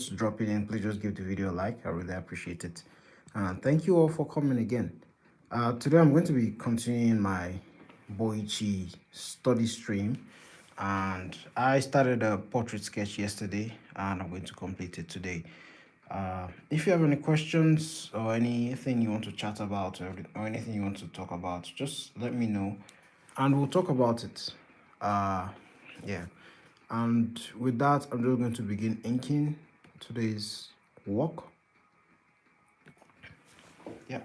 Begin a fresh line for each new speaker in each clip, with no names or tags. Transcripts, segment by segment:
dropping in, please just give the video a like. I really appreciate it. Thank you all for coming again. Today I'm going to be continuing my BOICHI study stream, and I started a portrait sketch yesterday and I'm going to complete it today. If you have any questions or anything you want to chat about, or anything you want to talk about, just let me know and we'll talk about it. Yeah. And with that, I'm just going to begin inking today's work. Yeah.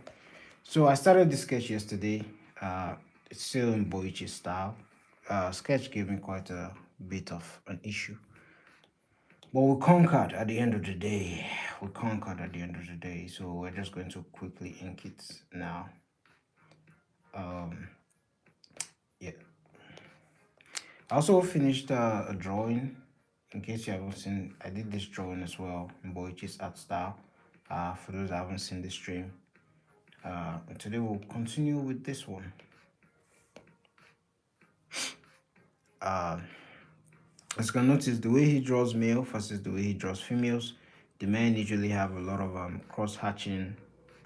So I started the sketch yesterday. It's still in BOICHI style. Sketch gave me quite a bit of an issue. But we conquered at the end of the day. We conquered at the end of the day. So we're just going to quickly ink it now. Yeah. I also finished a drawing. In case you haven't seen, I did this drawing as well in BOICHI's art style. For those that haven't seen the stream. And today we'll continue with this one. As you can notice, the way he draws male versus the way he draws females, the men usually have a lot of cross-hatching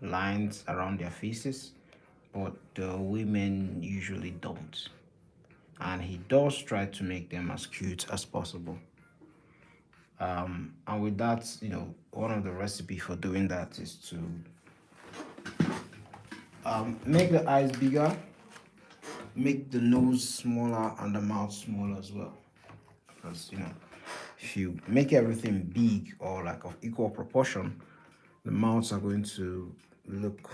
lines around their faces, but the women usually don't. And he does try to make them as cute as possible. And with that, one of the recipe for doing that is to make the eyes bigger, make the nose smaller, and the mouth smaller as well. Because if you make everything big or like of equal proportion, the mouths are going to look,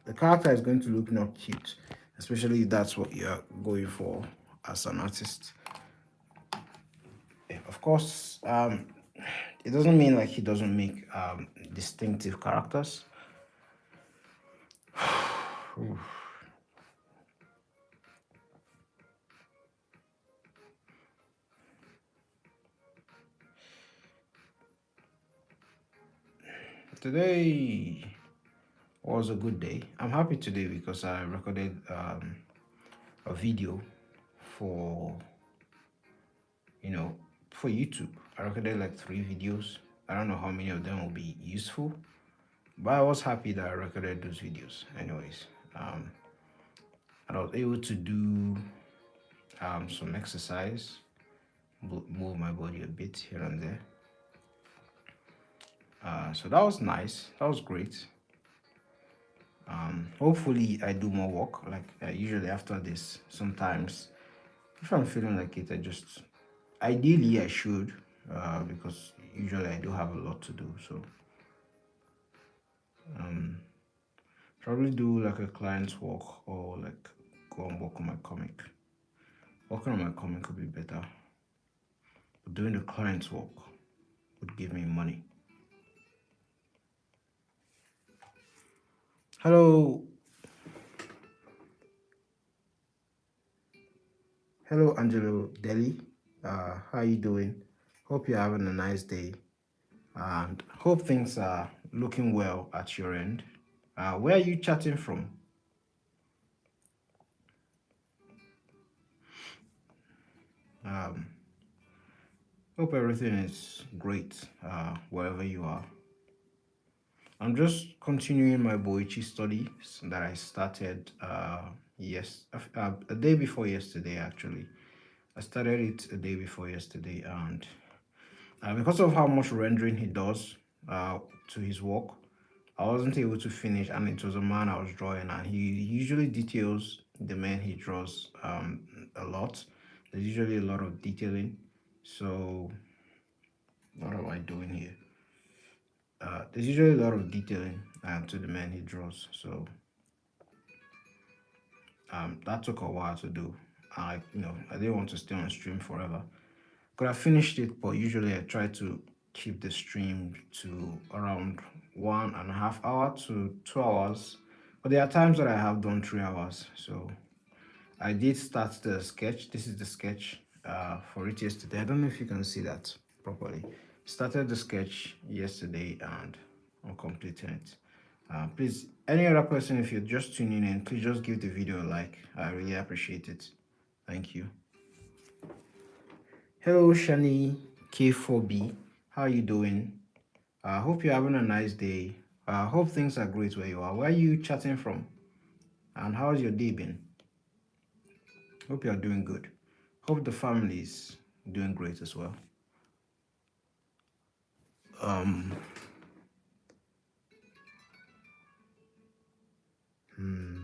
the character is going to look not cute, especially if that's what you're going for as an artist. Yeah, of course, it doesn't mean like he doesn't make distinctive characters. Today was a good day. I'm happy today because I recorded a video for for YouTube. I recorded like 3 videos. I don't know how many of them will be useful, but I was happy that I recorded those videos anyways. And I was able to do some exercise, move my body a bit here and there. So that was nice. That was great. Hopefully I do more work. Like usually after this, sometimes if I'm feeling like it, ideally I should, because usually I do have a lot to do. So probably do like a client's work or like go and work on my comic. Working on my comic would be better. But doing the client's work would give me money. Hello. Hello, Angelo Deli. How you doing? Hope you're having a nice day. And hope things are looking well at your end. Where are you chatting from? Hope everything is great wherever you are. I'm just continuing my BOICHI studies that I started a day before yesterday actually. I started it a day before yesterday, and because of how much rendering he does to his work, I wasn't able to finish, and it was a man I was drawing, and he usually details the men he draws a lot. There's usually a lot of detailing. So what am I doing here? There's usually a lot of detailing to the men he draws. So that took a while to do. I didn't want to stay on stream forever. Could have finished it, but usually I try to keep the stream to around 1.5 hours to 2 hours. But there are times that I have done 3 hours. So I did start the sketch. This is the sketch for it yesterday. I don't know if you can see that properly. Started the sketch yesterday and I'm completing it. Please, any other person, if you're just tuning in, please just give the video a like. I really appreciate it. Thank you. Hello, Shani K4B. How are you doing? I hope you're having a nice day. I hope things are great where you are. Where are you chatting from? And how's your day been? Hope you're doing good. Hope the family is doing great as well. Um, hmm,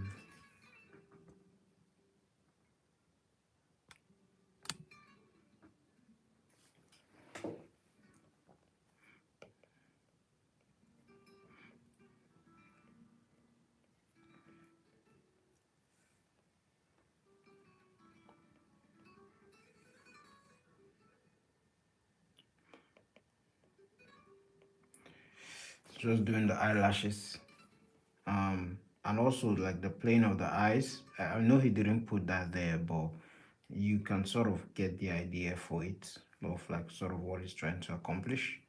just doing the eyelashes. And also like the plane of the eyes. I know he didn't put that there, but you can sort of get the idea for it of like sort of what he's trying to accomplish.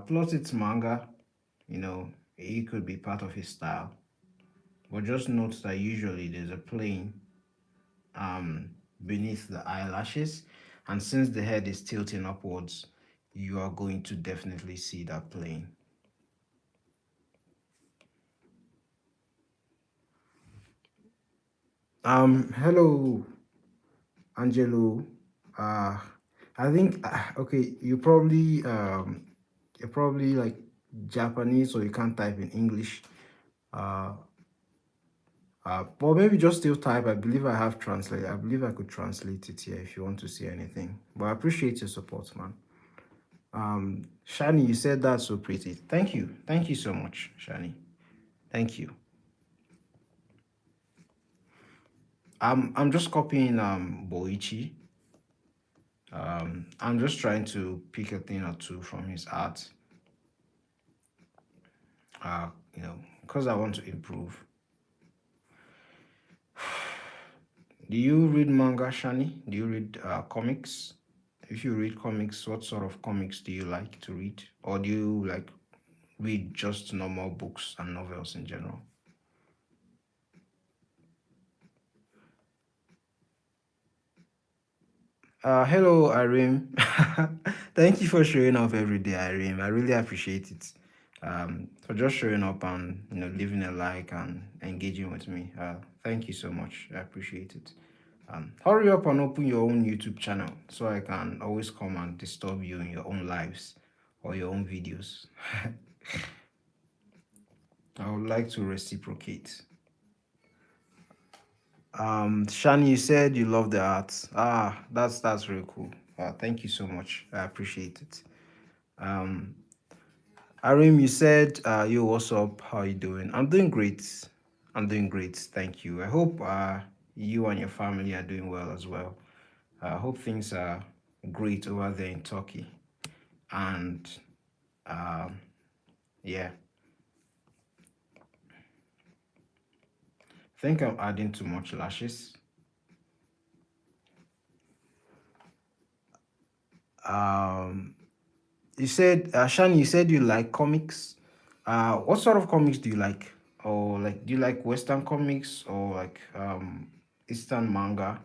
Plus, it's manga, you know, it could be part of his style. But just note that usually there's a plane beneath the eyelashes, and since the head is tilting upwards, you are going to definitely see that plane. Hello, Angelo. Uh, I think okay, you're probably like Japanese, so you can't type in English. Uh, but maybe just still type. I believe I have translate. I believe I could translate it here if you want to see anything. But I appreciate your support, man. Shani, you said that's so pretty. Thank you. Thank you so much, Shani. Thank you. I'm just copying Boichi. I'm just trying to pick a thing or two from his art. You know, because I want to improve. Do you read manga, Shani? Do you read comics? If you read comics, what sort of comics do you like to read? Or do you like read just normal books and novels in general? Hello, Irene. Thank you for showing up every day, Irene. I really appreciate it. For just showing up and leaving a like and engaging with me. Thank you so much. I appreciate it. Hurry up and open your own YouTube channel so I can always come and disturb you in your own lives or your own videos. I would like to reciprocate. Shani, you said you love the art. That's really cool. Thank you so much. I appreciate it. Um, Arim, you said, yo, what's up? How you doing? I'm doing great. I'm doing great. Thank you. I hope you and your family are doing well as well. I hope things are great over there in Turkey. And um, yeah, I think I'm adding too much lashes. Um, you said, Shani, you said you like comics. What sort of comics do you like? Or like, do you like Western comics or like Eastern manga?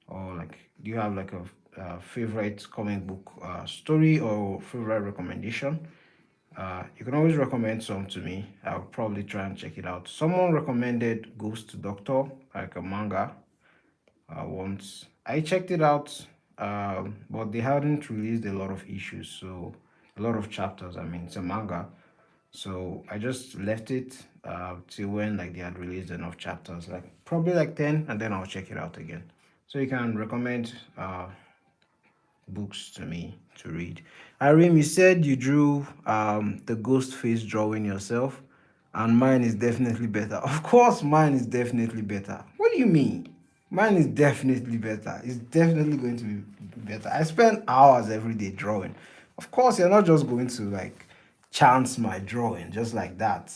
Or like, do you have like a favorite comic book story or favorite recommendation? You can always recommend some to me. I'll probably try and check it out. Someone recommended Ghost Doctor, like a manga, once. I checked it out, but they hadn't released a lot of issues, so a lot of chapters. I mean, it's a manga, so I just left it till when like they had released enough chapters, like probably like 10, and then I'll check it out again. So you can recommend books to me to read. Irene, you said you drew the ghost face drawing yourself, and mine is definitely better. Of course, mine is definitely better. What do you mean? Mine is definitely better. It's definitely going to be better. I spend hours every day drawing. Of course, you're not just going to like chance my drawing just like that.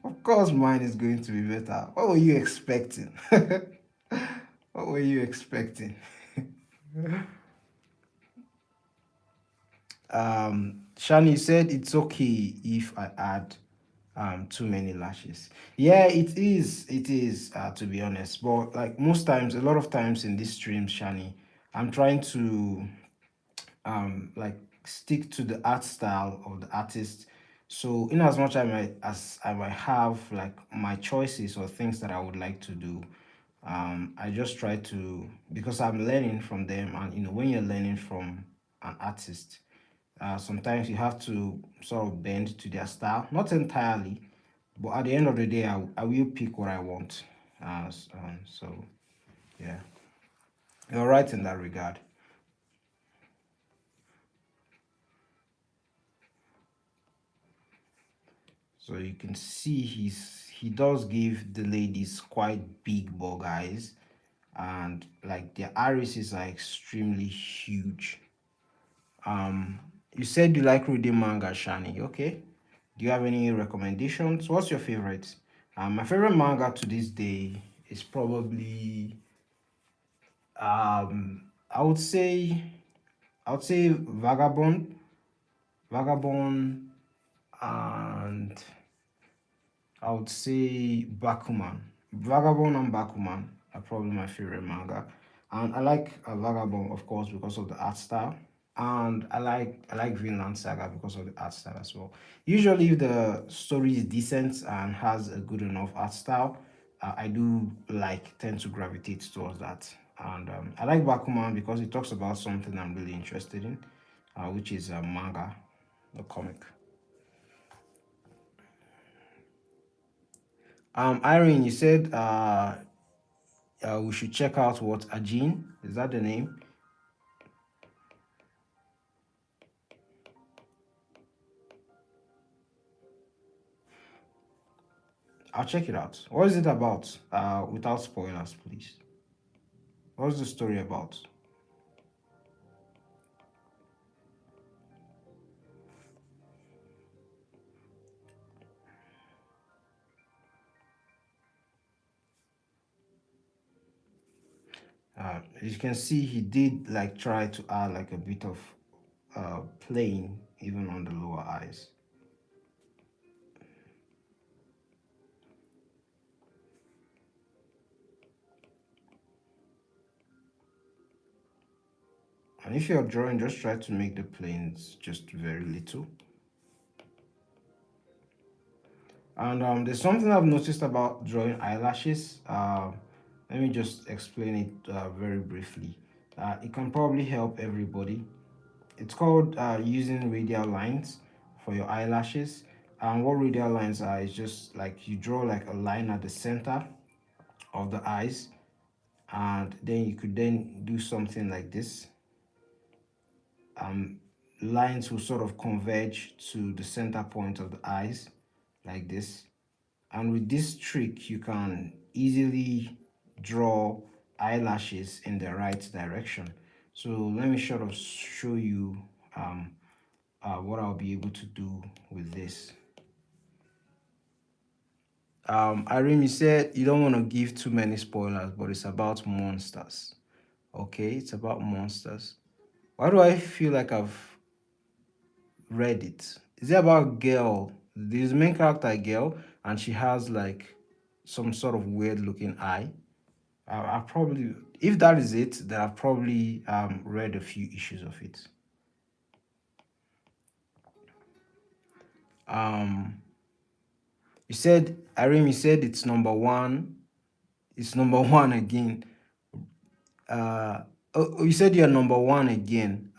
Of course, mine is going to be better. What were you expecting? What were you expecting? Shani said it's okay if I add too many lashes. Yeah, it is. It is, to be honest. But like most times, a lot of times in these streams, Shani, I'm trying to like stick to the art style of the artist. So in as much as I might have like my choices or things that I would like to do, I just try to, because I'm learning from them, and when you're learning from an artist, sometimes you have to sort of bend to their style, not entirely, but at the end of the day, I will pick what I want. So yeah, you're right in that regard. So you can see he does give the ladies quite big bug eyes, and like their irises are extremely huge. Um, you said you like reading manga, Shani. Okay. Do you have any recommendations? What's your favorite? My favorite manga to this day is probably I would say Vagabond, and I would say Bakuman. Vagabond and Bakuman are probably my favorite manga, and I like Vagabond, of course, because of the art style, and I like Vinland Saga because of the art style as well. Usually, if the story is decent and has a good enough art style, I do like tend to gravitate towards that. And I like Bakuman because it talks about something I'm really interested in, which is manga, the comic. Irene, you said we should check out what Ajin, is that the name? I'll check it out. What is it about? Without spoilers, please. What's the story about? As you can see, he did like try to add like a bit of playing even on the lower eyes. And if you're drawing, just try to make the planes just very little. And there's something I've noticed about drawing eyelashes. Let me just explain it very briefly. It can probably help everybody. It's called using radial lines for your eyelashes. And what radial lines are is just like you draw like a line at the center of the eyes, and then you could then do something like this. Um, Lines will sort of converge to the center point of the eyes like this. And with this trick, you can easily draw eyelashes in the right direction. So let me sort of show you um, what I'll be able to do with this. Irene, you said you don't want to give too many spoilers, but it's about monsters. Okay, it's about monsters. Why do I feel like I've read it? Is it about girl? There's the main character a girl, and she has like some sort of weird looking eye. I probably, if that is it, then I've probably read a few issues of it. Um, you said, Irene, you said it's number one. It's number one again. You said you're number one again.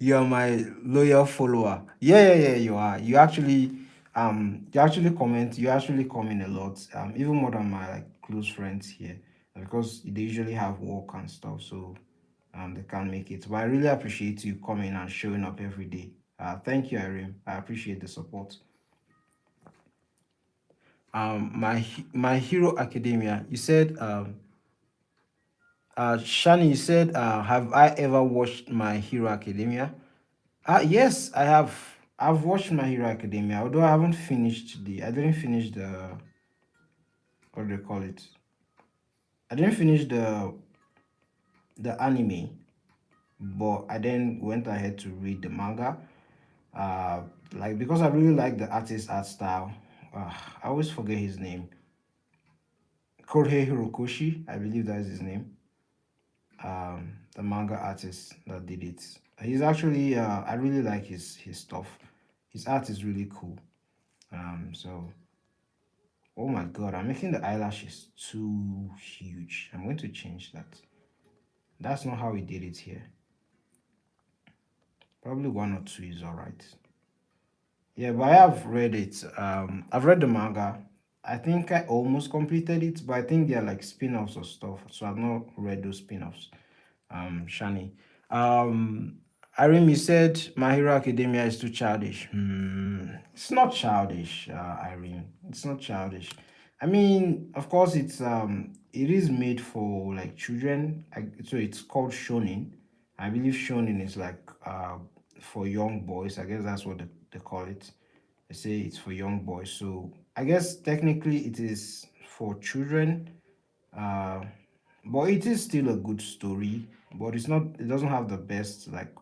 You're my loyal follower. Yeah. You are. You actually comment a lot. Even more than my like close friends here, because they usually have work and stuff, so they can't make it. But I really appreciate you coming and showing up every day. Thank you, Irene. I appreciate the support. My Hero Academia. You said Shani, you said, have I ever watched My Hero Academia? Yes, I have. I've watched My Hero Academia, although I didn't finish what do they call it? I didn't finish the anime, but I then went ahead to read the manga. Like because I really like the artist art style. I always forget his name. Korei Hirokoshi, I believe that is his name. The manga artist that did it. He's actually I really like his stuff. His art is really cool. So oh my god, I'm making the eyelashes too huge. I'm going to change that. That's not how we did it here. Probably one or two is alright. Yeah, but I have read it. I've read the manga. I think I almost completed it, but I think they're like spin-offs or stuff. So I've not read those spin-offs. Shani. Um, Irene, you said My Hero Academia is too childish. It's not childish, Irene. It's not childish. I mean, of course, it is made for like children. So it's called shonen. I believe shonen is like for young boys. I guess that's what they call it. They say it's for young boys. So I guess technically it is for children. Uh, but it is still a good story. But it's not. It doesn't have the best. Like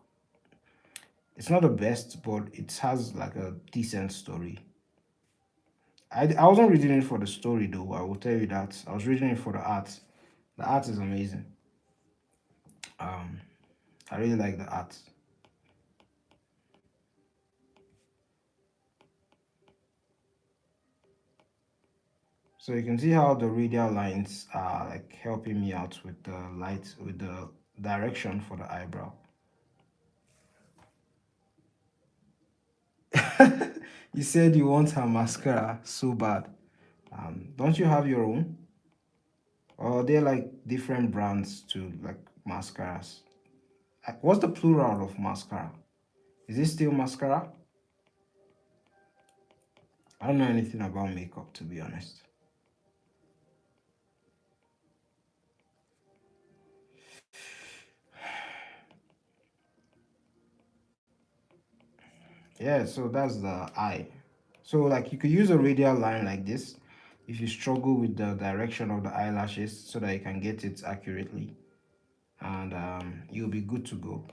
it's not the best, but it has like a decent story. I wasn't reading it for the story though. I will tell you that. I was reading it for the art. The art is amazing. Um, I really like the art. So you can see how the radial lines are like helping me out with the light, with the direction for the eyebrow. You said you want her mascara so bad. Don't you have your own? Or they're like different brands to like mascaras? What's the plural of mascara? Is it still mascara? I don't know anything about makeup to be honest. Yeah, so that's the eye. So like you could use a radial line like this if you struggle with the direction of the eyelashes so that you can get it accurately, and you'll be good to go.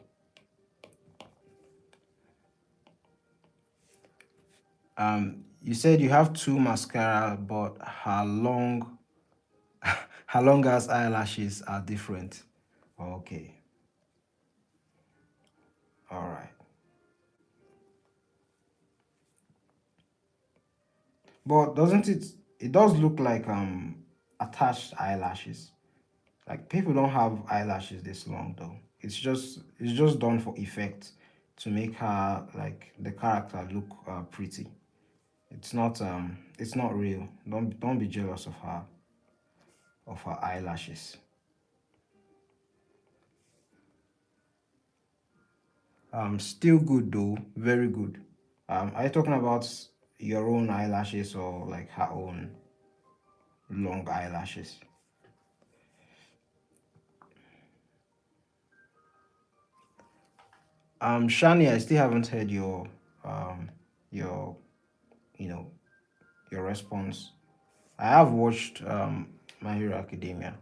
You said you have two mascara, but her long ass eyelashes are different. Okay, all right. But doesn't it? It does look like attached eyelashes. Like people don't have eyelashes this long though. It's just done for effect to make her like the character look pretty. It's not real. Don't be jealous of her eyelashes. Still good though, very good. Are you talking about your own eyelashes or like her own long eyelashes? Shani, I still haven't heard um your you know your response. I have watched My Hero Academia,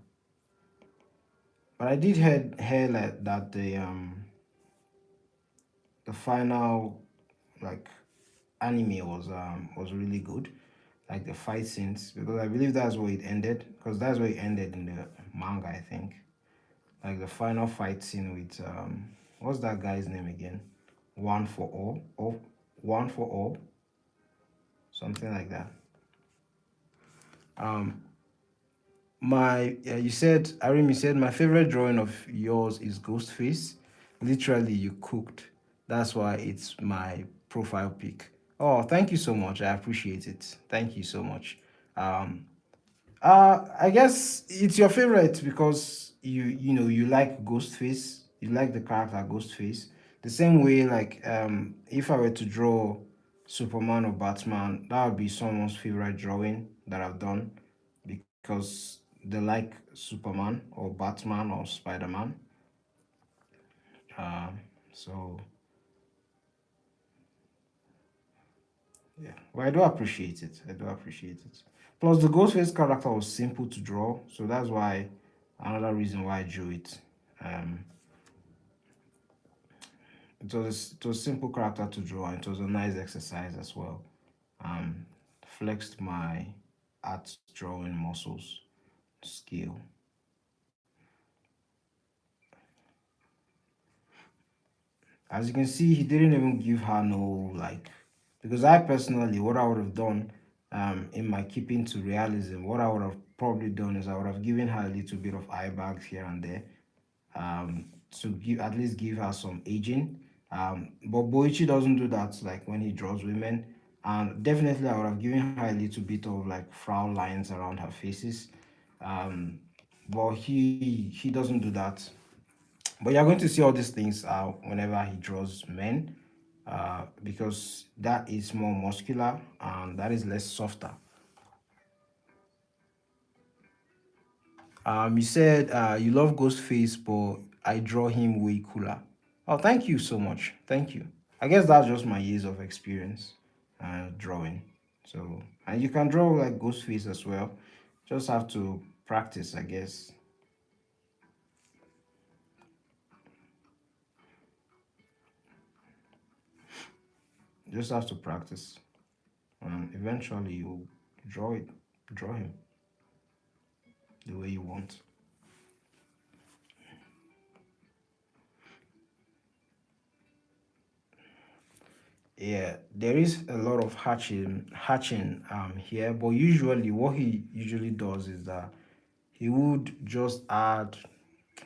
but I did hear like that the final like anime was really good, like the fight scenes, because I believe that's where it ended, because that's where it ended in the manga, I think. Like the final fight scene with what's that guy's name again? One for all, or one for all, something like that. Um, My, you said, Arim, you said, my favorite drawing of yours is Ghostface. Literally, you cooked. That's why it's my profile pic. Oh, thank you so much. I appreciate it. Thank you so much. Um, I guess it's your favorite because you like Ghostface. You like the character Ghostface. The same way, like if I were to draw Superman or Batman, that would be someone's favorite drawing that I've done because they like Superman or Batman or Spider-Man. Um, so yeah, well, I do appreciate it. I do appreciate it. Plus, the Ghostface character was simple to draw, so that's why another reason why I drew it. Um, it was a simple character to draw, and it was a nice exercise as well. Um, Flexed my art drawing muscles skill. As you can see, he didn't even give her no like, because I personally, what I would have done, in my keeping to realism, what I would have probably done is I would have given her a little bit of eye bags here and there, to give at least give her some aging. But Boichi doesn't do that like when he draws women. And definitely I would have given her a little bit of like frown lines around her faces. Um, but he doesn't do that. But you're going to see all these things whenever he draws men, because that is more muscular and that is less softer. You said you love Ghostface, but I draw him way cooler. Oh, thank you so much. Thank you. I guess that's just my years of experience drawing. So, and you can draw like Ghostface as well. Just have to practice, I guess. Just have to practice, and eventually you'll draw it, draw him the way you want. Yeah, there is a lot of hatching here, but usually what he usually does is that he would just add,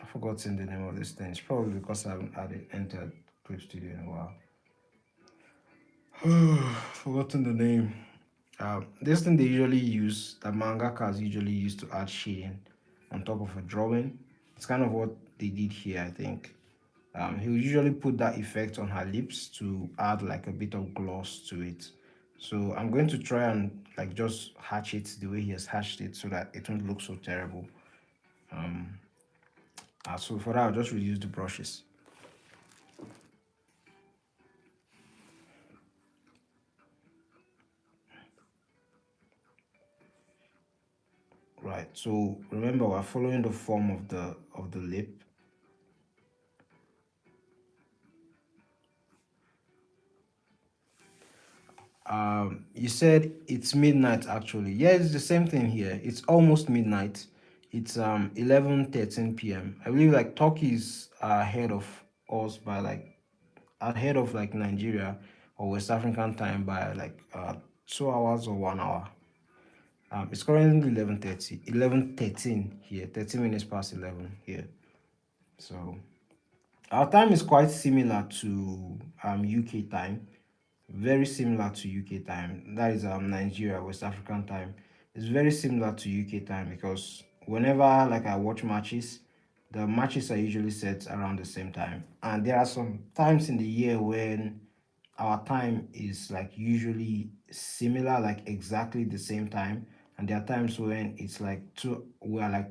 I've forgotten the name of this thing. It's probably because I haven't entered Clip Studio in a while. Forgotten the name. This thing they usually use, the mangakas usually use to add shading on top of a drawing. It's kind of what they did here, I think. He will usually put that effect on her lips to add like a bit of gloss to it. So I'm going to try and like just hatch it the way he has hatched it so that it won't look so terrible. Um, so for that, I'll just reuse the brushes. Right. So remember, we're following the form of the lip. You said it's midnight actually. Yeah, it's the same thing here. It's almost midnight. It's 11:13 p.m. I believe like Turkey is ahead of us by like ahead of like Nigeria or West African time by like 2 hours or 1 hour. It's currently 11:30, 11:13 here, 13 minutes past 11 here. So our time is quite similar to UK time, very similar to UK time. That is Nigeria, West African time. It's very similar to UK time because whenever like I watch matches, the matches are usually set around the same time. And there are some times in the year when our time is like usually similar, like exactly the same time. And there are times when it's like we are like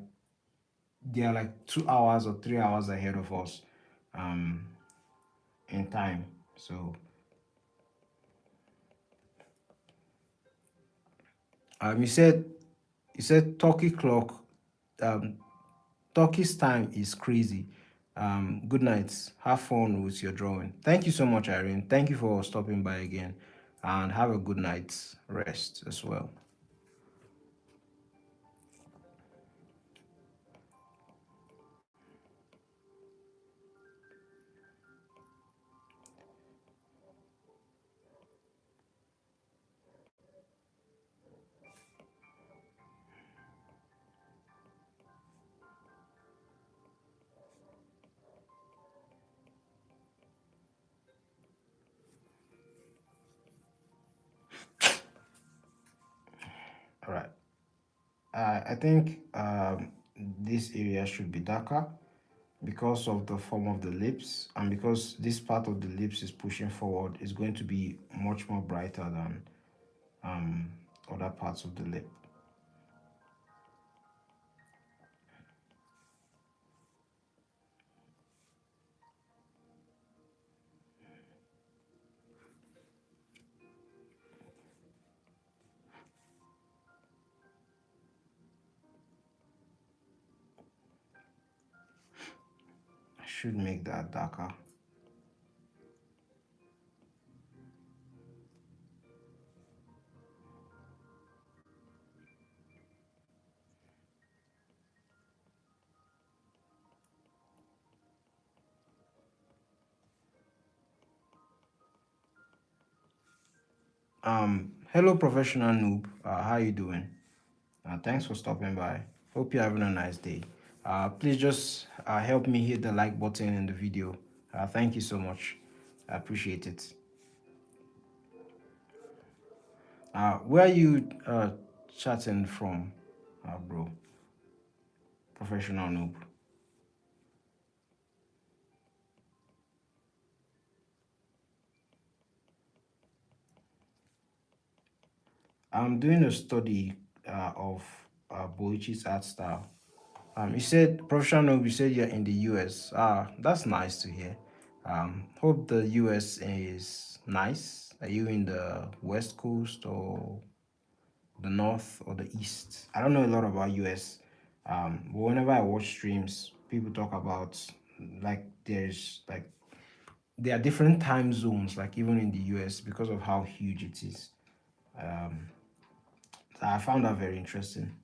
they are like 2 hours or 3 hours ahead of us um in time. So you said Turkey clock, um Turkey's time is crazy. Good night. Have fun with your drawing. Thank you so much, Irene. Thank you for stopping by again, and have a good night's rest as well. All right. I think this area should be darker because of the form of the lips, and because this part of the lips is pushing forward, is going to be much more brighter than um, other parts of the lip. I should make that darker. Hello, professional noob. How you doing? Thanks for stopping by. Hope you're having a nice day. Please just help me hit the like button in the video. Thank you so much. I appreciate it. Where are you chatting from, bro? Professional noob. I'm doing a study of BOICHI's art style. You said professional. You said you're in the US. That's nice to hear. Hope the US is nice. Are you in the West Coast or the North or the East? I don't know a lot about US. But whenever I watch streams, people talk about like there are different time zones, like even in the US because of how huge it is. Um, so I found that very interesting.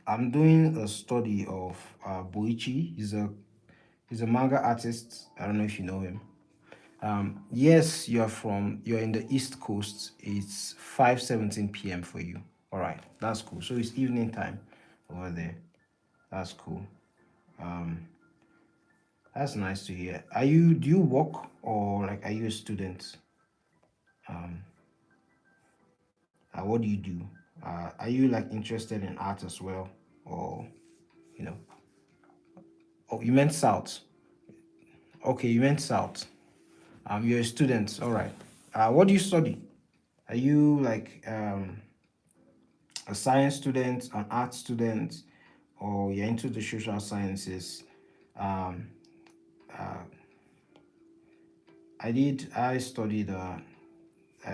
I'm doing a study of Boichi. He's a manga artist. I don't know if you know him. Yes, you're in the East Coast. It's 5:17 p.m. for you. All right, that's cool. So it's evening time over there. That's cool. Um, that's nice to hear. Do you work or like are you a student? Um, what do you do? Are you like interested in art as well? Or, you know, oh, you meant South. Okay, you went south. You're a student. All right. What do you study? Are you like a science student, an art student, or you're into the social sciences? Um, uh, I studied a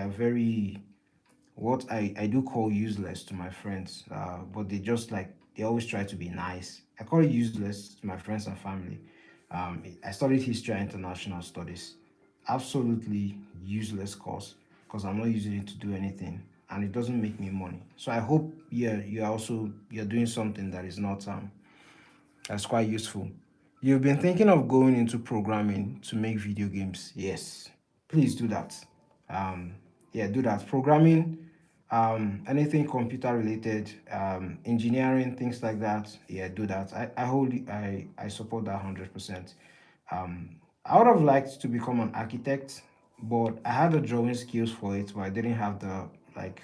very, what I do call useless to my friends, but they always try to be nice. I call it useless to my friends and family. I studied history and international studies. Absolutely useless course because I'm not using it to do anything and it doesn't make me money. So I hope you're doing something that is not that's quite useful. You've been thinking of going into programming to make video games. Yes, please do that. Um, yeah, do that. Programming, anything computer related, engineering, things like that. Yeah, do that. I support that 100%. Um, I would have liked to become an architect, but I had the drawing skills for it, but I didn't have the like.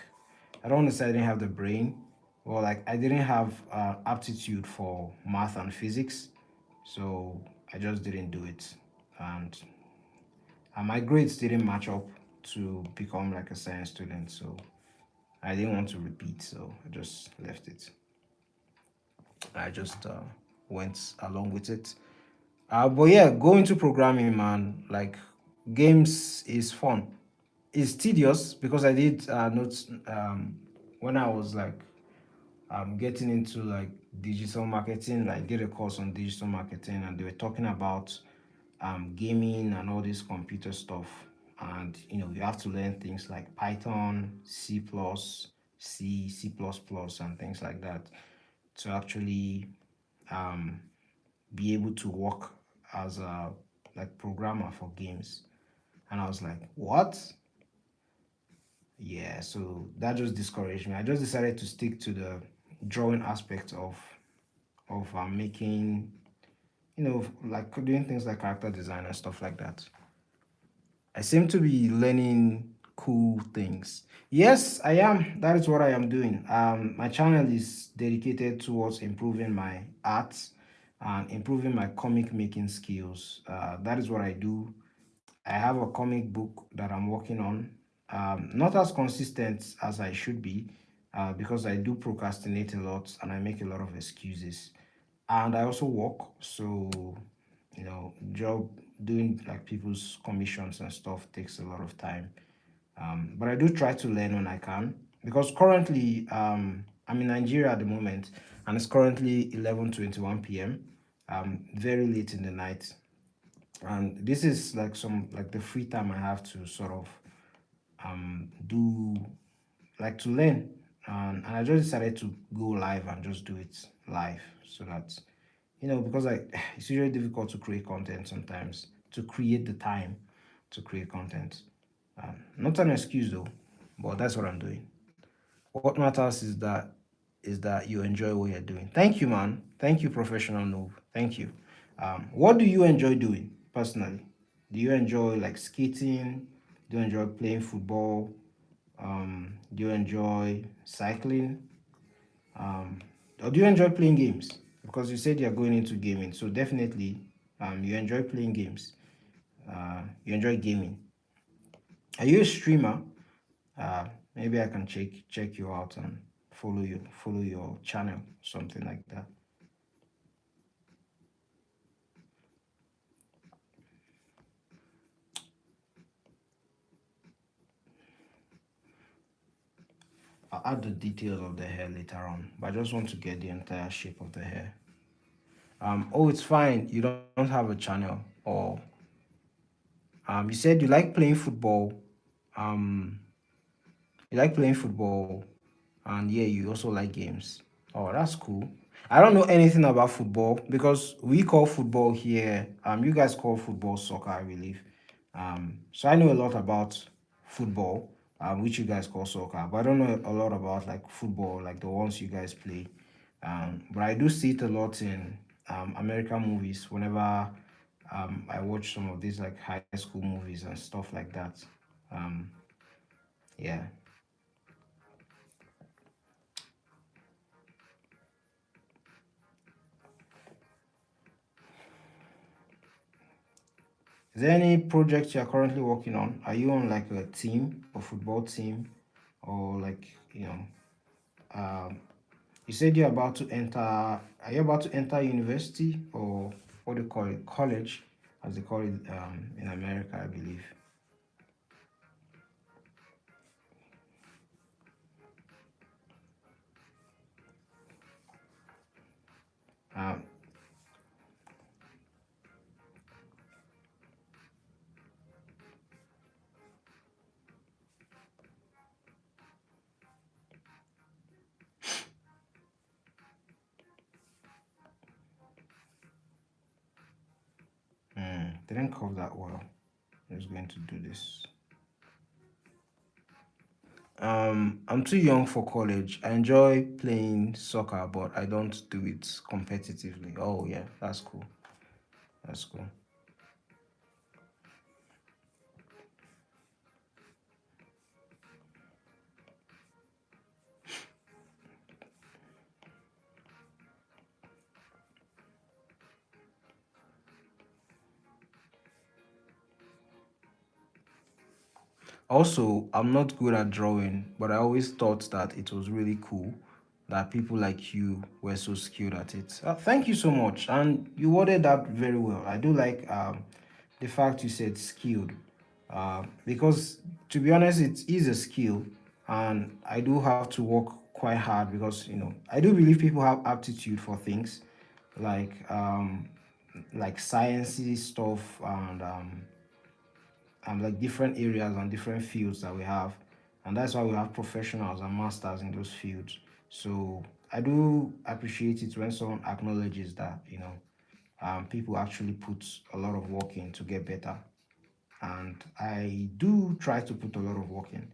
I don't want to say I didn't have the brain, or like I didn't have aptitude for math and physics, so I just didn't do it, and my grades didn't match up to become like a science student, so I didn't want to repeat, so I just left it. I just went along with it. But yeah, going to programming, man, like games is fun. It's tedious because I did notes when I was like getting into like digital marketing. I did a course on digital marketing, and they were talking about gaming and all this computer stuff. And you have to learn things like Python, C++, and things like that to actually um, be able to work as a like programmer for games. And I was like, what? Yeah, so that just discouraged me. I just decided to stick to the drawing aspect of making, like doing things like character design and stuff like that. I seem to be learning cool things. Yes, I am. That is what I am doing. My channel is dedicated towards improving my art and improving my comic making skills. That is what I do. I have a comic book that I'm working on. Not as consistent as I should be, because I do procrastinate a lot and I make a lot of excuses. And I also work, so job doing like people's commissions and stuff takes a lot of time. But I do try to learn when I can because currently I'm in Nigeria at the moment and it's currently 11:21 p.m. Very late in the night, and this is like some like the free time I have to sort of do like to learn and I just decided to go live and just do it live so that because it's usually difficult to create content sometimes, to create the time to create content. Not an excuse though, but that's what I'm doing. What matters is that you enjoy what you're doing. Thank you, man. Thank you, professional noob. Thank you. What do you enjoy doing personally? Do you enjoy like skating? Do you enjoy playing football? Do you enjoy cycling? Um, or do you enjoy playing games? Because you said you're going into gaming, so definitely, you enjoy playing games. You enjoy gaming. Are you a streamer? Maybe I can check you out and follow your channel, something like that. I'll add the details of the hair later on, but I just want to get the entire shape of the hair. Oh, it's fine. You don't have a channel, or you said you like playing football. Um, you like playing football, and yeah, you also like games. Oh, that's cool. I don't know anything about football because we call football here. You guys call football soccer, I believe. So I know a lot about football, which you guys call soccer, but I don't know a lot about like football, like the ones you guys play. But I do see it a lot in American movies whenever I watch some of these like high school movies and stuff like that. Um, yeah. Is there any project you're currently working on? Are you on like a team, a football team, or like um, you said you're about to enter? Are you about to enter university or what do you call it? College, as they call it in America, I believe. Um, didn't cover that well. I'm just going to do this. I'm too young for college. I enjoy playing soccer, but I don't do it competitively. Oh yeah, that's cool. That's cool. Also, I'm not good at drawing, but I always thought that it was really cool that people like you were so skilled at it. Thank you so much. And you worded that very well. I do like the fact you said skilled, because to be honest, it is a skill, and I do have to work quite hard because I do believe people have aptitude for things like sciencey stuff and like different areas and different fields that we have, and that's why we have professionals and masters in those fields. So I do appreciate it when someone acknowledges that people actually put a lot of work in to get better, and I do try to put a lot of work in,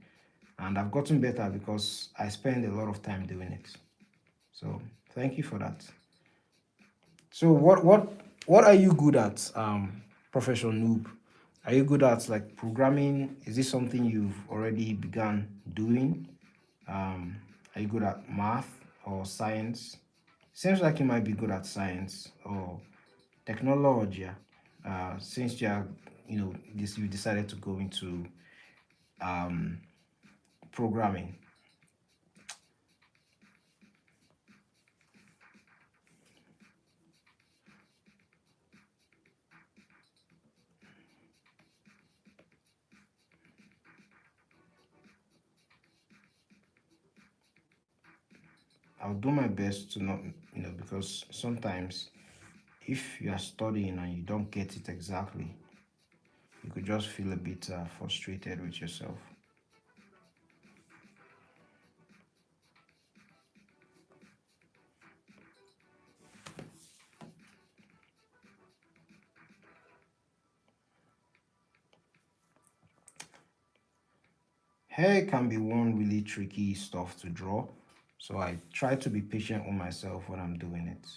and I've gotten better because I spend a lot of time doing it. So thank you for that. So what are you good at, Professor Noob? Are you good at like programming? Is this something you've already begun doing? Um, are you good at math or science? Seems like you might be good at science or technology. Since you decided to go into um, programming. I'll do my best to not, because sometimes if you are studying and you don't get it exactly, you could just feel a bit frustrated with yourself. hair can be one really tricky stuff to draw. So I try to be patient with myself when I'm doing it.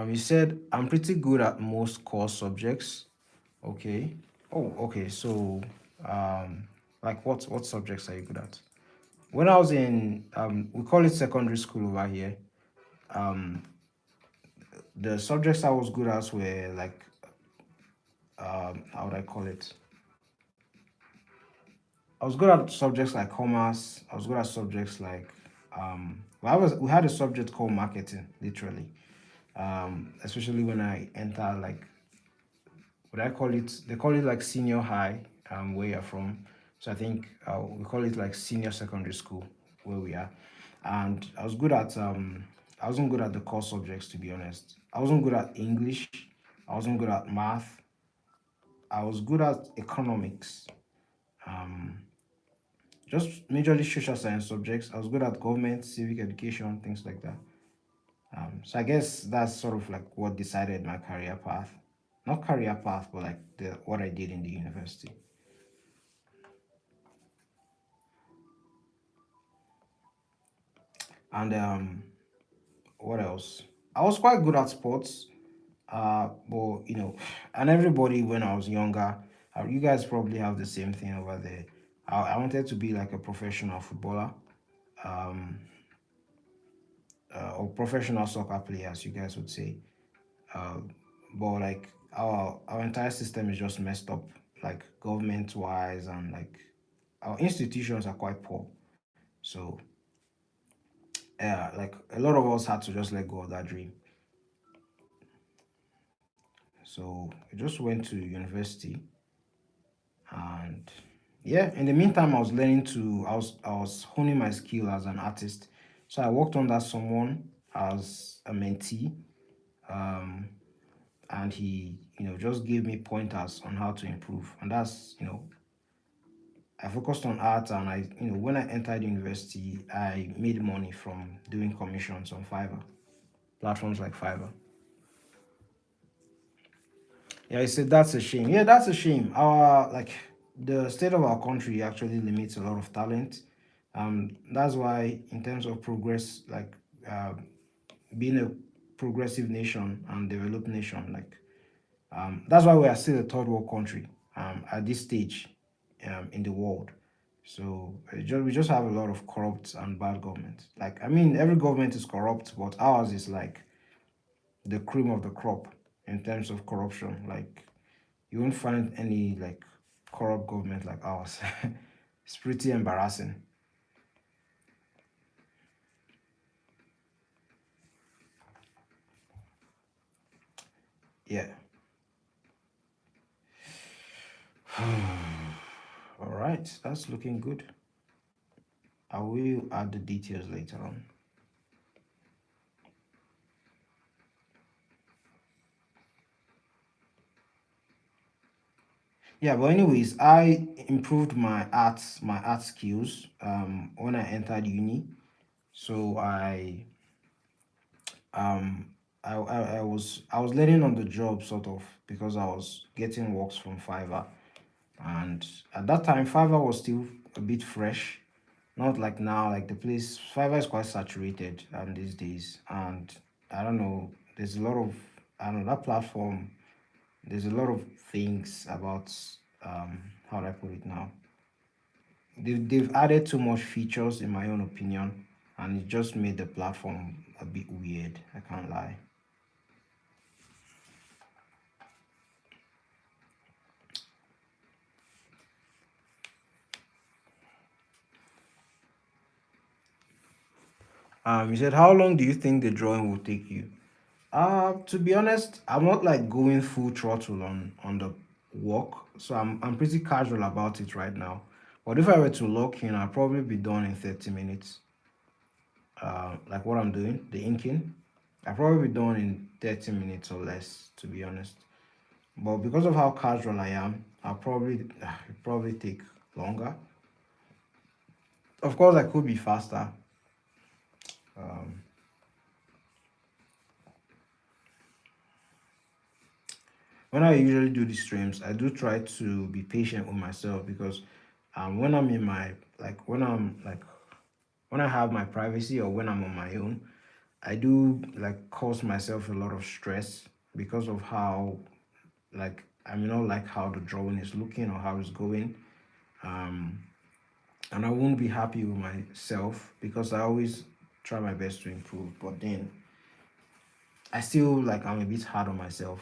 You said I'm pretty good at most core subjects. Okay. Oh, okay. So, um, like what subjects are you good at? When I was in we call it secondary school over here. Um, the subjects I was good at were like how would I call it? I was good at subjects like commerce. I was good at subjects like we had a subject called marketing, literally. Especially when I enter like what I call it, they call it like senior high, where you're from. So I think we call it like senior secondary school where we are. And I wasn't good at the core subjects, to be honest. I wasn't good at English. I wasn't good at math. I was good at economics. Um, just majorly social science subjects. I was good at government, civic education, things like that. So I guess that's sort of like what decided my career path. Not career path, but like the what I did in the university. And what else? I was quite good at sports. But and everybody when I was younger, you guys probably have the same thing over there. I wanted to be like a professional footballer, um, or professional soccer player, as you guys would say. Uh, but like our entire system is just messed up, like government wise, and like our institutions are quite poor. So yeah, like a lot of us had to just let go of that dream. So I just went to university, and yeah, in the meantime, I was honing my skill as an artist. So I worked under someone as a mentee, um, and he just gave me pointers on how to improve. And that's I focused on art, and when I entered university, I made money from doing commissions on Fiverr, platforms like Fiverr. Yeah, I said that's a shame. Yeah, that's a shame. Our like the state of our country actually limits a lot of talent. That's why in terms of progress, like uh, being a progressive nation and developed nation, like that's why we are still a third world country at this stage in the world. So we just have a lot of corrupt and bad government. Like I mean, every government is corrupt, but ours is like the cream of the crop in terms of corruption. Like you won't find any like corrupt government like ours. It's pretty embarrassing. Yeah. All right, that's looking good. I will add the details later on. Yeah, but anyways, I improved my art skills when I entered uni. So um I was learning on the job sort of because I was getting works from Fiverr. And at that time, Fiverr was still a bit fresh, not like now. Like the place, Fiverr is quite saturated these days. And I don't know, there's a lot of, I don't know, that platform, there's a lot of things about, how do I put it now? They've added too much features, in my own opinion, and it just made the platform a bit weird. I can't lie. You said, how long do you think the drawing will take you? To be honest, I'm not like going full throttle on the work, so I'm pretty casual about it right now. But if I were to lock in, I'll probably be done in 30 minutes. Like what I'm doing, the inking, I'll probably be done in 30 minutes or less, to be honest. But because of how casual I am, it'll probably take longer. Of course, I could be faster. Um, when I usually do these streams, I do try to be patient with myself because When I'm in my when I have my privacy or when I'm on my own, I do like cause myself a lot of stress because of how I may not like how the drawing is looking or how it's going. Um, and I won't be happy with myself because I always try my best to improve. But then I still I'm a bit hard on myself,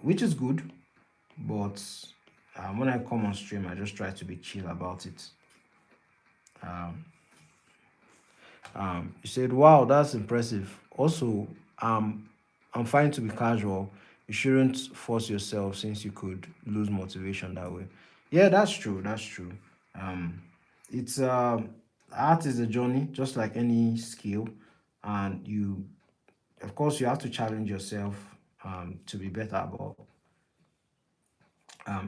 which is good. But when I come on stream, I just try to be chill about it. Um, you said, "Wow, that's impressive." Also, I'm fine to be casual. You shouldn't force yourself since you could lose motivation that way. Yeah, that's true. That's true. Um, it's art is a journey, just like any skill, and of course, you have to challenge yourself to be better. But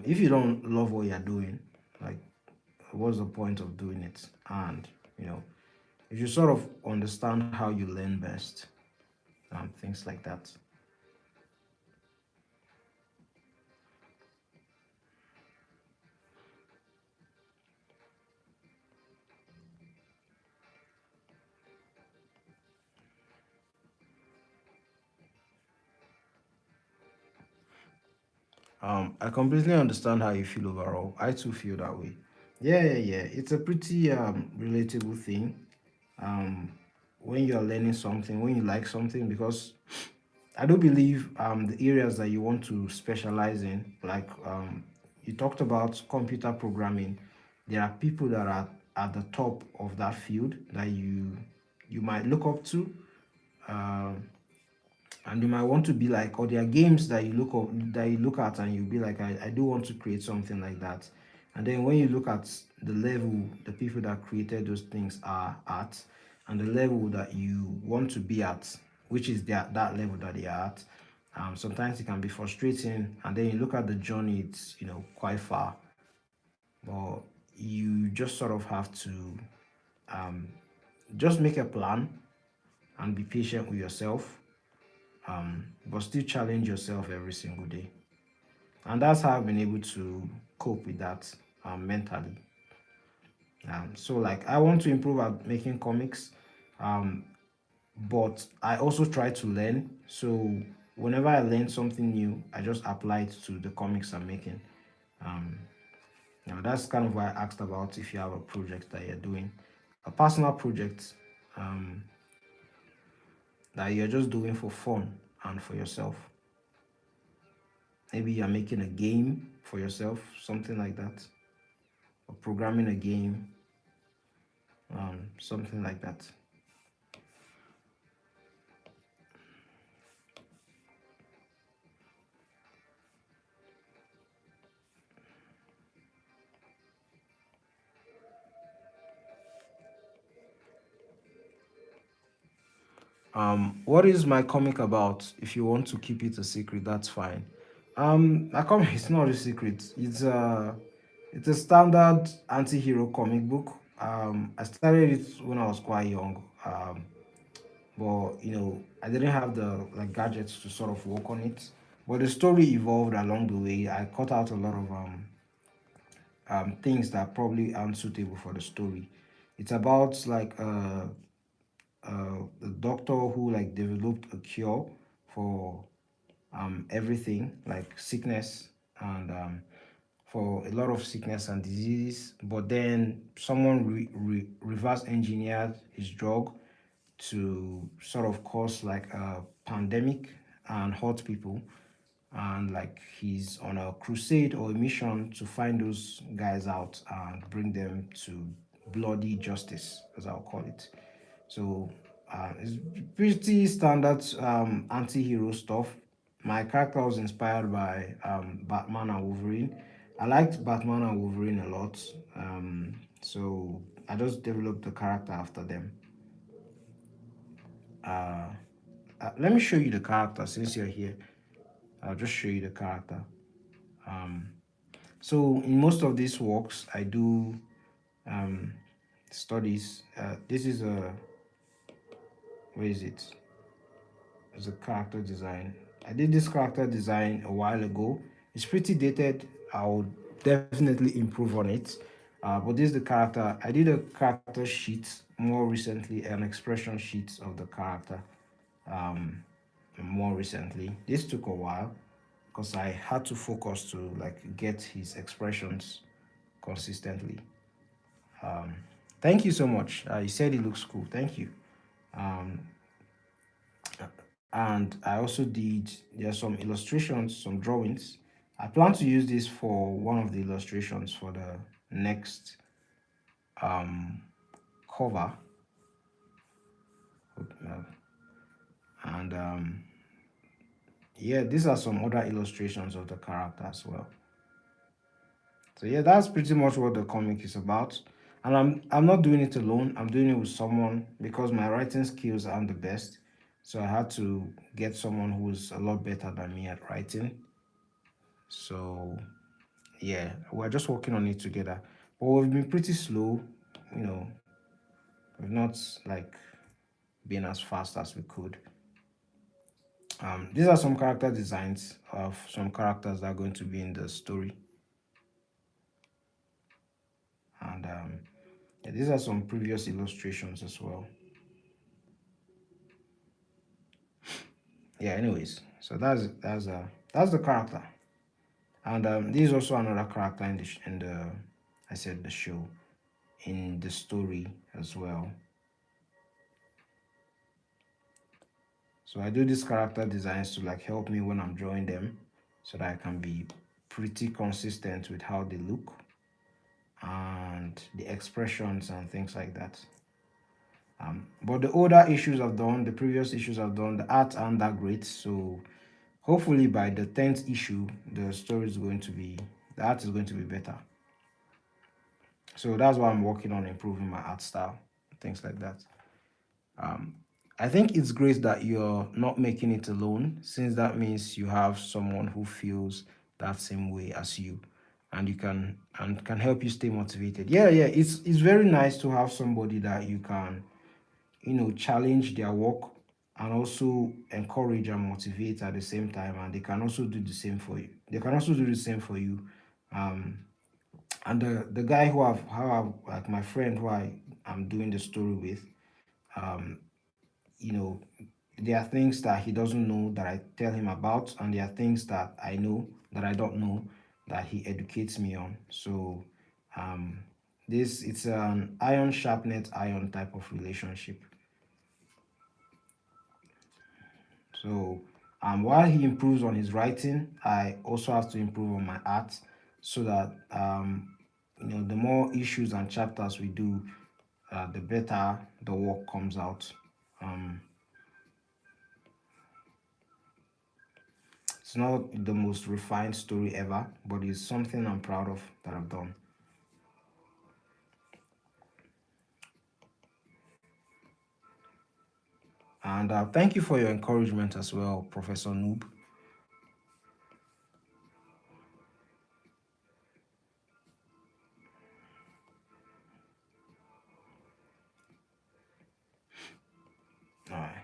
if you don't love what you're doing, like, what's the point of doing it? And you know, if you sort of understand how you learn best, things like that. I completely understand how you feel overall. I too feel that way. Yeah, yeah, yeah. It's a pretty relatable thing. Um, when you're learning something, when you like something, because I do believe the areas that you want to specialize in, you talked about computer programming, there are people that are at the top of that field that you might look up to. Um, and you might want to be like, or there are games that you look at and you'll be like, I do want to create something like that. And then when you look at the level the people that created those things are at, and the level that you want to be at, which is that level that they are at, sometimes it can be frustrating. And then you look at the journey, it's quite far, but you just sort of have to um, just make a plan and be patient with yourself, but still challenge yourself every single day. And that's how I've been able to cope with that mentally. So, like, I want to improve at making comics, um, but I also try to learn. So, whenever I learn something new, I just apply it to the comics I'm making. Um, Now, that's kind of why I asked about if you have a project that you're doing, a personal project um, that you're just doing for fun and for yourself. Maybe you're making a game for yourself, something like that, or programming a game, something like that. What is my comic about? If you want to keep it a secret, that's fine. My comic is not a secret. It's a standard anti-hero comic book. I started it when I was quite young. But I didn't have the gadgets to sort of work on it. But the story evolved along the way. I cut out a lot of things that probably aren't suitable for the story. It's about a doctor who developed a cure for everything, like sickness, and for a lot of sickness and disease. But then someone reverse engineered his drug to sort of cause like a pandemic and hurt people. And he's on a crusade or a mission to find those guys out and bring them to bloody justice, as I'll call it. So it's pretty standard anti-hero stuff. My character was inspired by Batman and Wolverine. I liked Batman and Wolverine a lot. So I just developed the character after them. Uh, Let me show you the character since you're here. I'll just show you the character. Um, so in most of these works, I do um, studies. This is where is it? It's a character design. I did this character design a while ago. It's pretty dated. I'll definitely improve on it. But this is the character. I did a character sheet more recently, an expression sheet of the character um, more recently. This took a while because I had to focus to like get his expressions consistently. Um, Thank you so much. You said it looks cool. Thank you. Um, and I also did, there are some illustrations, some drawings. I plan to use this for one of the illustrations for the next um, cover. Uh, And yeah, these are some other illustrations of the character as well. So yeah, that's pretty much what the comic is about. And I'm not doing it alone. I'm doing it with someone because my writing skills aren't the best. So I had to get someone who's a lot better than me at writing. So yeah, we're just working on it together. But we've been pretty slow, you know, we've not like been as fast as we could. These are some character designs of some characters that are going to be in the story. And yeah, these are some previous illustrations as well. Yeah, anyways, so that's the character. And this is also another character in the I said the show, in the story as well. So I do these character designs to like help me when I'm drawing them so that I can be pretty consistent with how they look and the expressions and things like that. But the older issues I've done, the previous issues I've done, the art aren't that great. So hopefully by the 10th issue, the story is going to be, the art is going to be better. So that's why I'm working on improving my art style, things like that. Um, I think it's great that you're not making it alone, since that means you have someone who feels that same way as you, and you can help you stay motivated. Yeah, yeah, it's very nice to have somebody that you can, challenge their work and also encourage and motivate at the same time, and they can also do the same for you. They can also do the same for you. Um, and the guy like my friend who I'm doing the story with, um, you know, there are things that he doesn't know that I tell him about, and there are things that I know that I don't know that he educates me on. So um, this it's an iron sharpened iron type of relationship. So while he improves on his writing, I also have to improve on my art so that the more issues and chapters we do, the better the work comes out. Um, it's not the most refined story ever, but it's something I'm proud of that I've done. And thank you for your encouragement as well, Professor Noob.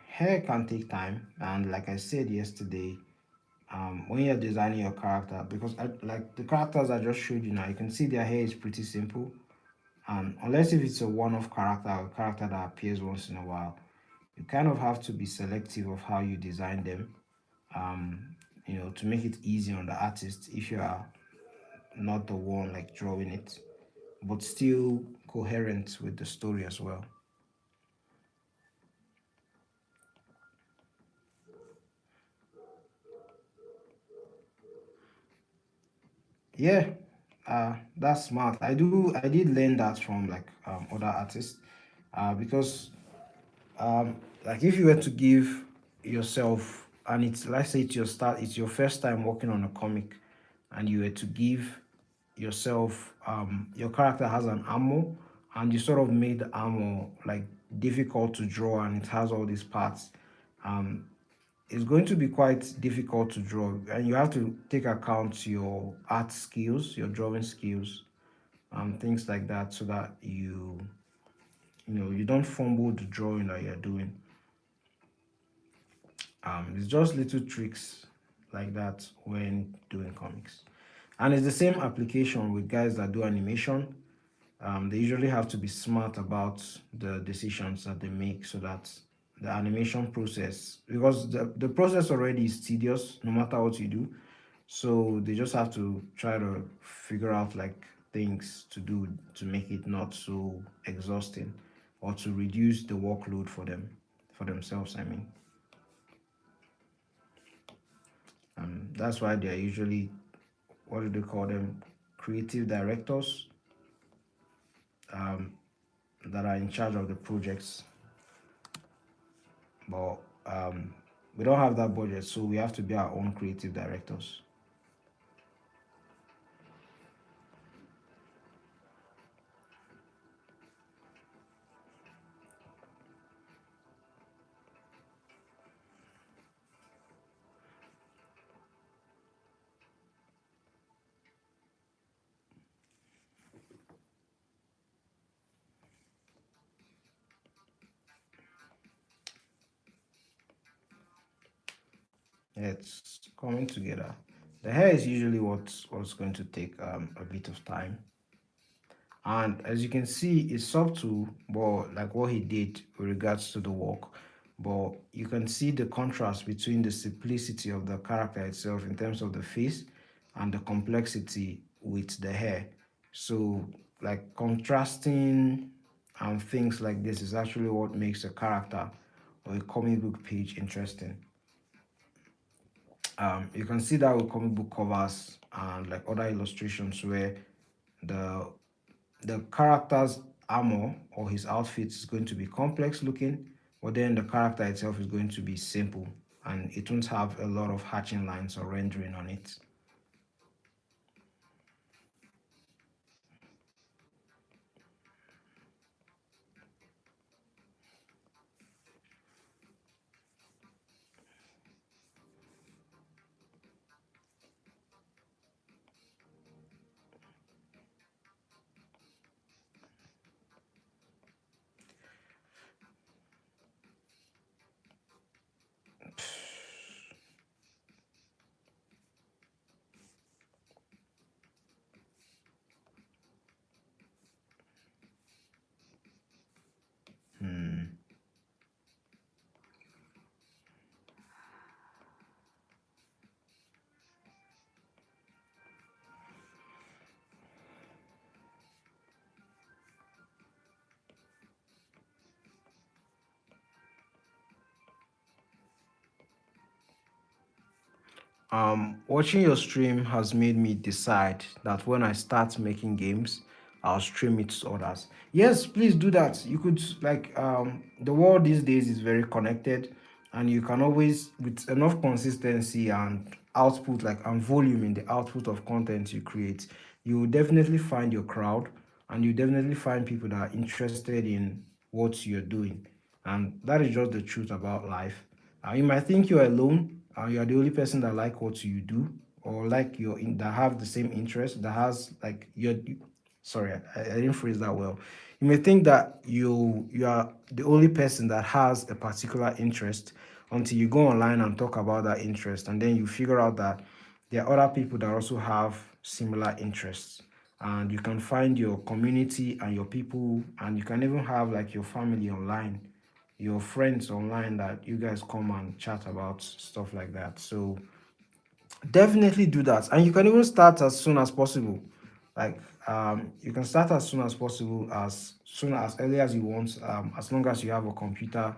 Hair can take time, and like I said yesterday, when you're designing your character, because like the characters I just showed you now, you can see their hair is pretty simple. And unless if it's a one-off character or a character that appears once in a while, you kind of have to be selective of how you design them, to make it easy on the artist if you are not the one like drawing it, but still coherent with the story as well. Yeah, that's smart. I did learn that from like other artists, because like if you were to give yourself, and it's, let's say it's your first time working on a comic, and you were to give yourself, your character has an armor, and you sort of made the armor like difficult to draw, and it has all these parts. um it's going to be quite difficult to draw, and you have to take account your art skills, your drawing skills, things like that, so that you don't fumble the drawing that you're doing. It's just little tricks like that when doing comics. And it's the same application with guys that do animation. They usually have to be smart about the decisions that they make so that the animation process, because the process already is tedious no matter what you do. So they just have to try to figure out like things to do to make it not so exhausting, or to reduce the workload for them, for themselves, I mean. That's why they are usually, what do they call them, creative directors, um, that are in charge of the projects. But we don't have that budget, so we have to be our own creative directors. It's coming together. The hair is usually what's going to take a bit of time. And as you can see, it's subtle, but like what he did with regards to the work. But you can see the contrast between the simplicity of the character itself in terms of the face and the complexity with the hair. So, like contrasting and things like this is actually what makes a character or a comic book page interesting. You can see that with comic book covers and like other illustrations where the the character's armor or his outfit is going to be complex looking, but then the character itself is going to be simple and it won't have a lot of hatching lines or rendering on it. Hmm. Watching your stream has made me decide that when I start making games, I'll stream it to others. Yes, please do that. You could like the world these days is very connected, and you can always, with enough consistency and output, like and volume in the output of content you create, you will definitely find your crowd, and you definitely find people that are interested in what you're doing. And that is just the truth about life. You might think you're alone, you are the only person that like what you do, or like you're in that have the same interest, that has like sorry, I didn't phrase that well. You may think that you are the only person that has a particular interest until you go online and talk about that interest, and then you figure out that there are other people that also have similar interests, and you can find your community and your people, and you can even have like your family online, your friends online, that you guys come and chat about stuff like that. So definitely do that, and you can even start as soon as possible. Like you can start as soon as early as you want, as long as you have a computer.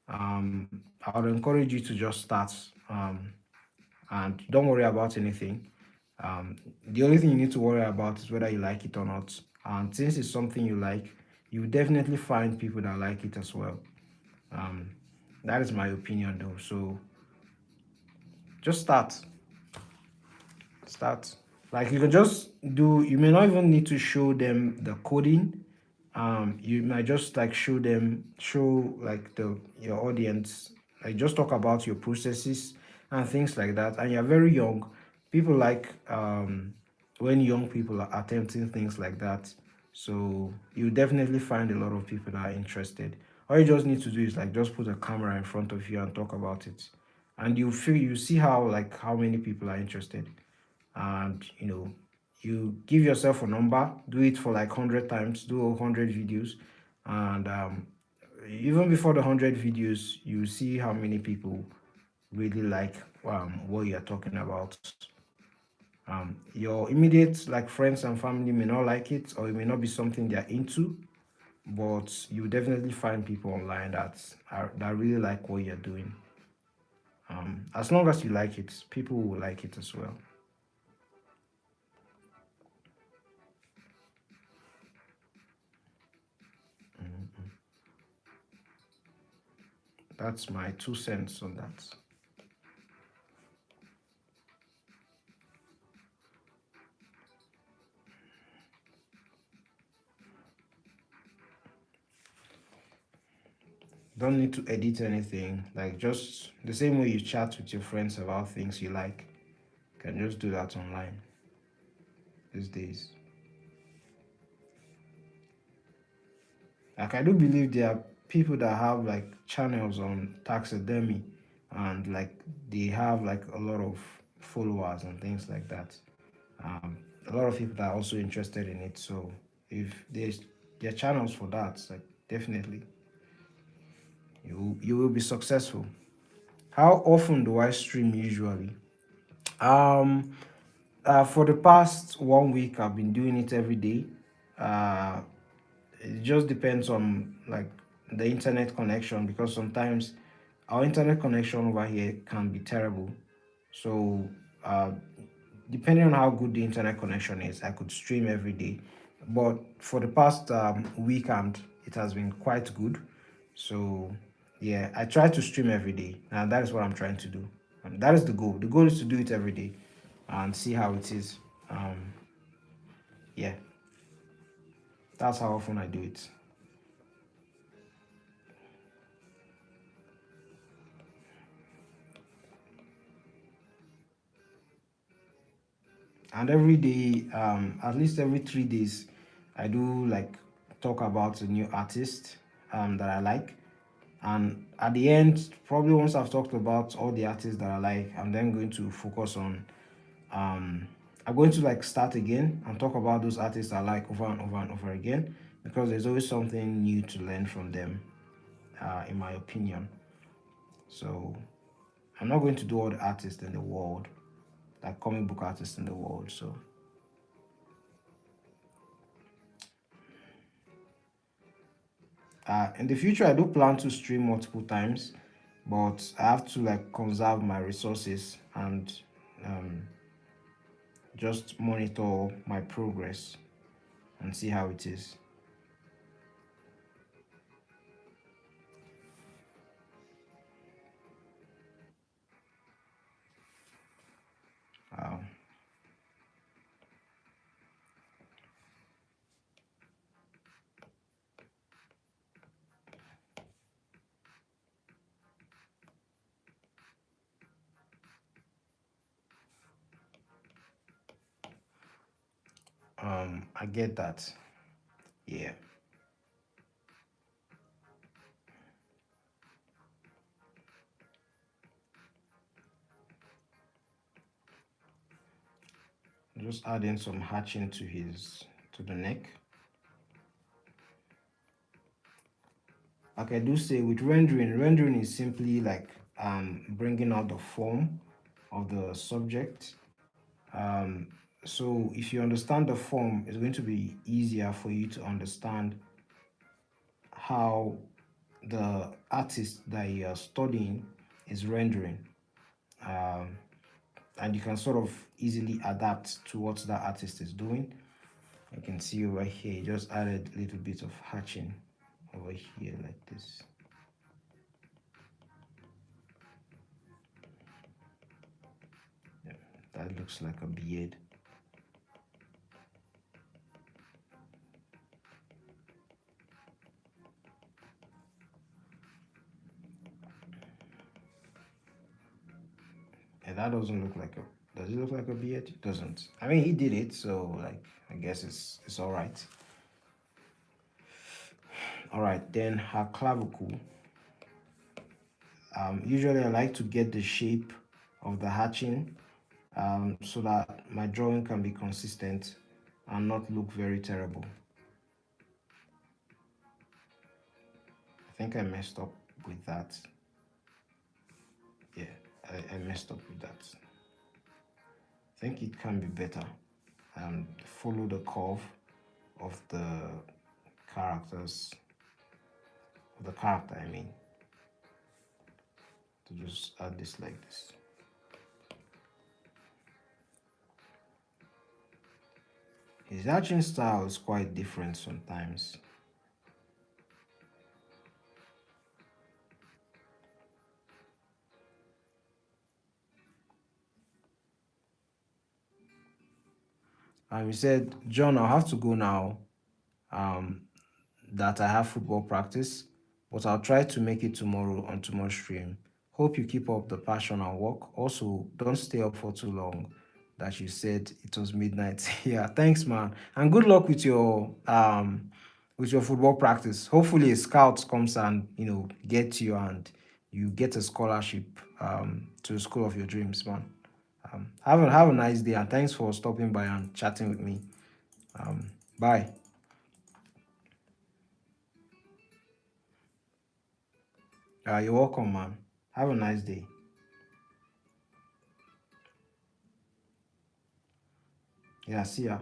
I would encourage you to just start, and don't worry about anything. The only thing you need to worry about is whether you like it or not, and since it's something you like, you will definitely find people that like it as well. um, that is my opinion though. So just start. Like you can just do, you may not even need to show them the coding. You might just like show like the your audience, like just talk about your processes and things like that. And you're very young. People like when young people are attempting things like that. So you definitely find a lot of people that are interested. All you just need to do is like just put a camera in front of you and talk about it, and you see how, like how many people are interested, and you give yourself a number, do it for like 100 times, do 100 videos, and even before the 100 videos, you see how many people really like what you're talking about. Your immediate like friends and family may not like it, or it may not be something they're into, but you definitely find people online that really like what you're doing. As long as you like it, people will like it as well. That's my 2 cents on that. Don't need to edit anything. Like just the same way you chat with your friends about things you like, you can just do that online these days. Like I do believe there are people that have like channels on taxidermy, and like they have like a lot of followers and things like that. Um, a lot of people that are also interested in it. So if there's there are channels for that, like definitely you will be successful. How often do I stream usually? Um, for the past 1 week, I've been doing it every day. Uh, it just depends on like the internet connection, because sometimes our internet connection over here can be terrible. So uh, depending on how good the internet connection is, I could stream every day. But for the past weekend, it has been quite good. So yeah, I try to stream every day, and that is what I'm trying to do. And that is the goal. The goal is to do it every day and see how it is. Yeah, that's how often I do it. And every day, at least every 3 days, I do like talk about a new artist that I like. And at the end, probably once I've talked about all the artists that I like, I'm then going to focus on um I'm going to like start again and talk about those artists I like over and over and over again, because there's always something new to learn from them, in my opinion. So I'm not going to do all the artists in the world, like comic book artists in the world. So in the future, I do plan to stream multiple times, but I have to like conserve my resources and um, just monitor my progress and see how it is. Uh, I get that. Yeah. Just adding some hatching to the neck. Like I do say with rendering is simply like bringing out the form of the subject. Um, so if you understand the form, it's going to be easier for you to understand how the artist that you're studying is rendering. Um, and you can sort of easily adapt to what that artist is doing. I can see over here, just added a little bit of hatching over here like this. Yeah, that looks like a beard. And that doesn't look like a, does it look like a beard? It doesn't. I mean, he did it, so like, I guess it's all right. All right, then her clavicle. Usually I like to get the shape of the hatching so that my drawing can be consistent and not look very terrible. I think I messed up with that. Yeah, I messed up with that. I think it can be better. Follow the curve of the characters, of the character, I mean, to just add this like this. His action style is quite different sometimes. He said, John, I'll have to go now. Um, that I have football practice, but I'll try to make it tomorrow on tomorrow's stream. Hope you keep up the passion and work. Also, don't stay up for too long. That you said it was midnight. Yeah, thanks, man, and good luck with your football practice. Hopefully, a scout comes and get you and you get a scholarship to the school of your dreams, man. Have a nice day, and thanks for stopping by and chatting with me. Bye. You're welcome, man. Have a nice day. Yeah, see ya.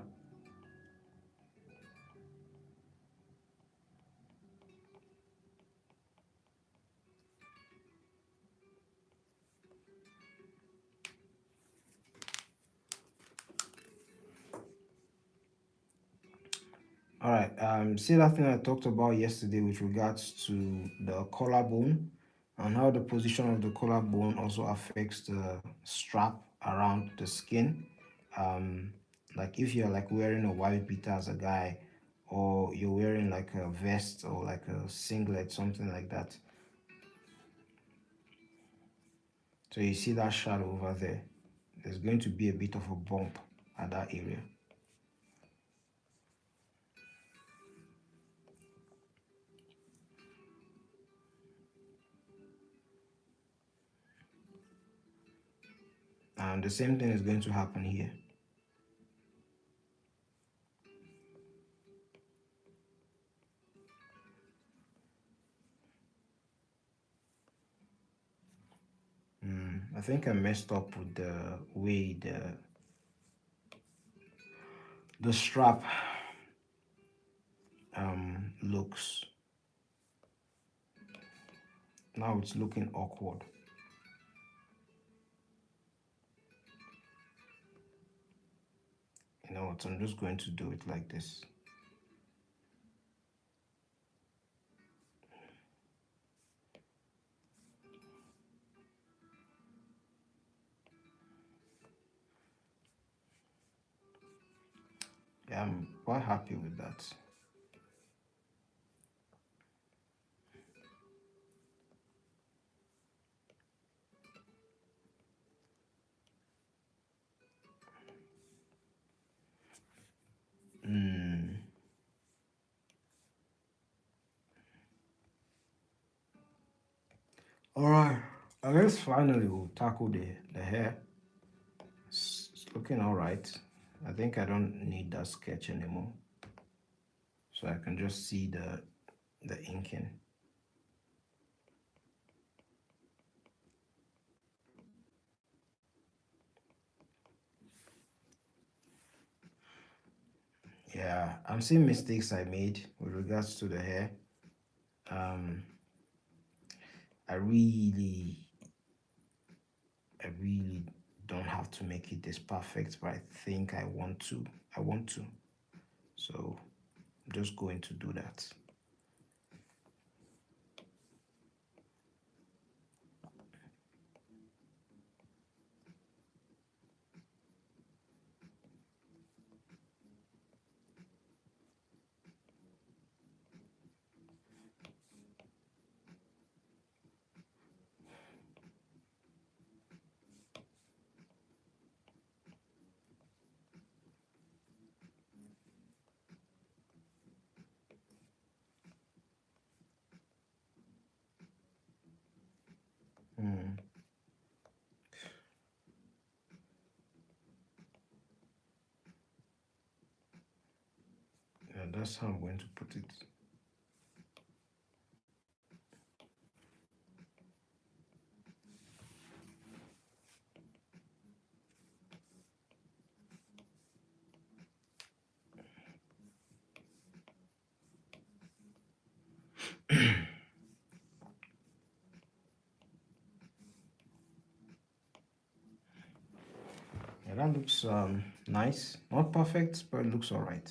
All right. See that thing I talked about yesterday with regards to the collarbone and how the position of the collarbone also affects the strap around the skin. Um, like if you're like wearing a white beater as a guy, or you're wearing like a vest or like a singlet, something like that. So you see that shadow over there. There's going to be a bit of a bump at that area. And the same thing is going to happen here. I think I messed up with the way the strap looks. Now it's looking awkward. You know what? I'm just going to do it like this. Yeah, I'm quite happy with that. All right. I guess finally we'll tackle the hair. It's looking all right. I think I don't need that sketch anymore. So I can just see the inking. Yeah, I'm seeing mistakes I made with regards to the hair. Um, I really, I really don't have to make it this perfect, but I think I want to. I want to. So I'm just going to do that. that's how I'm going to put it. Yeah, that looks nice. Not perfect, but it looks all right.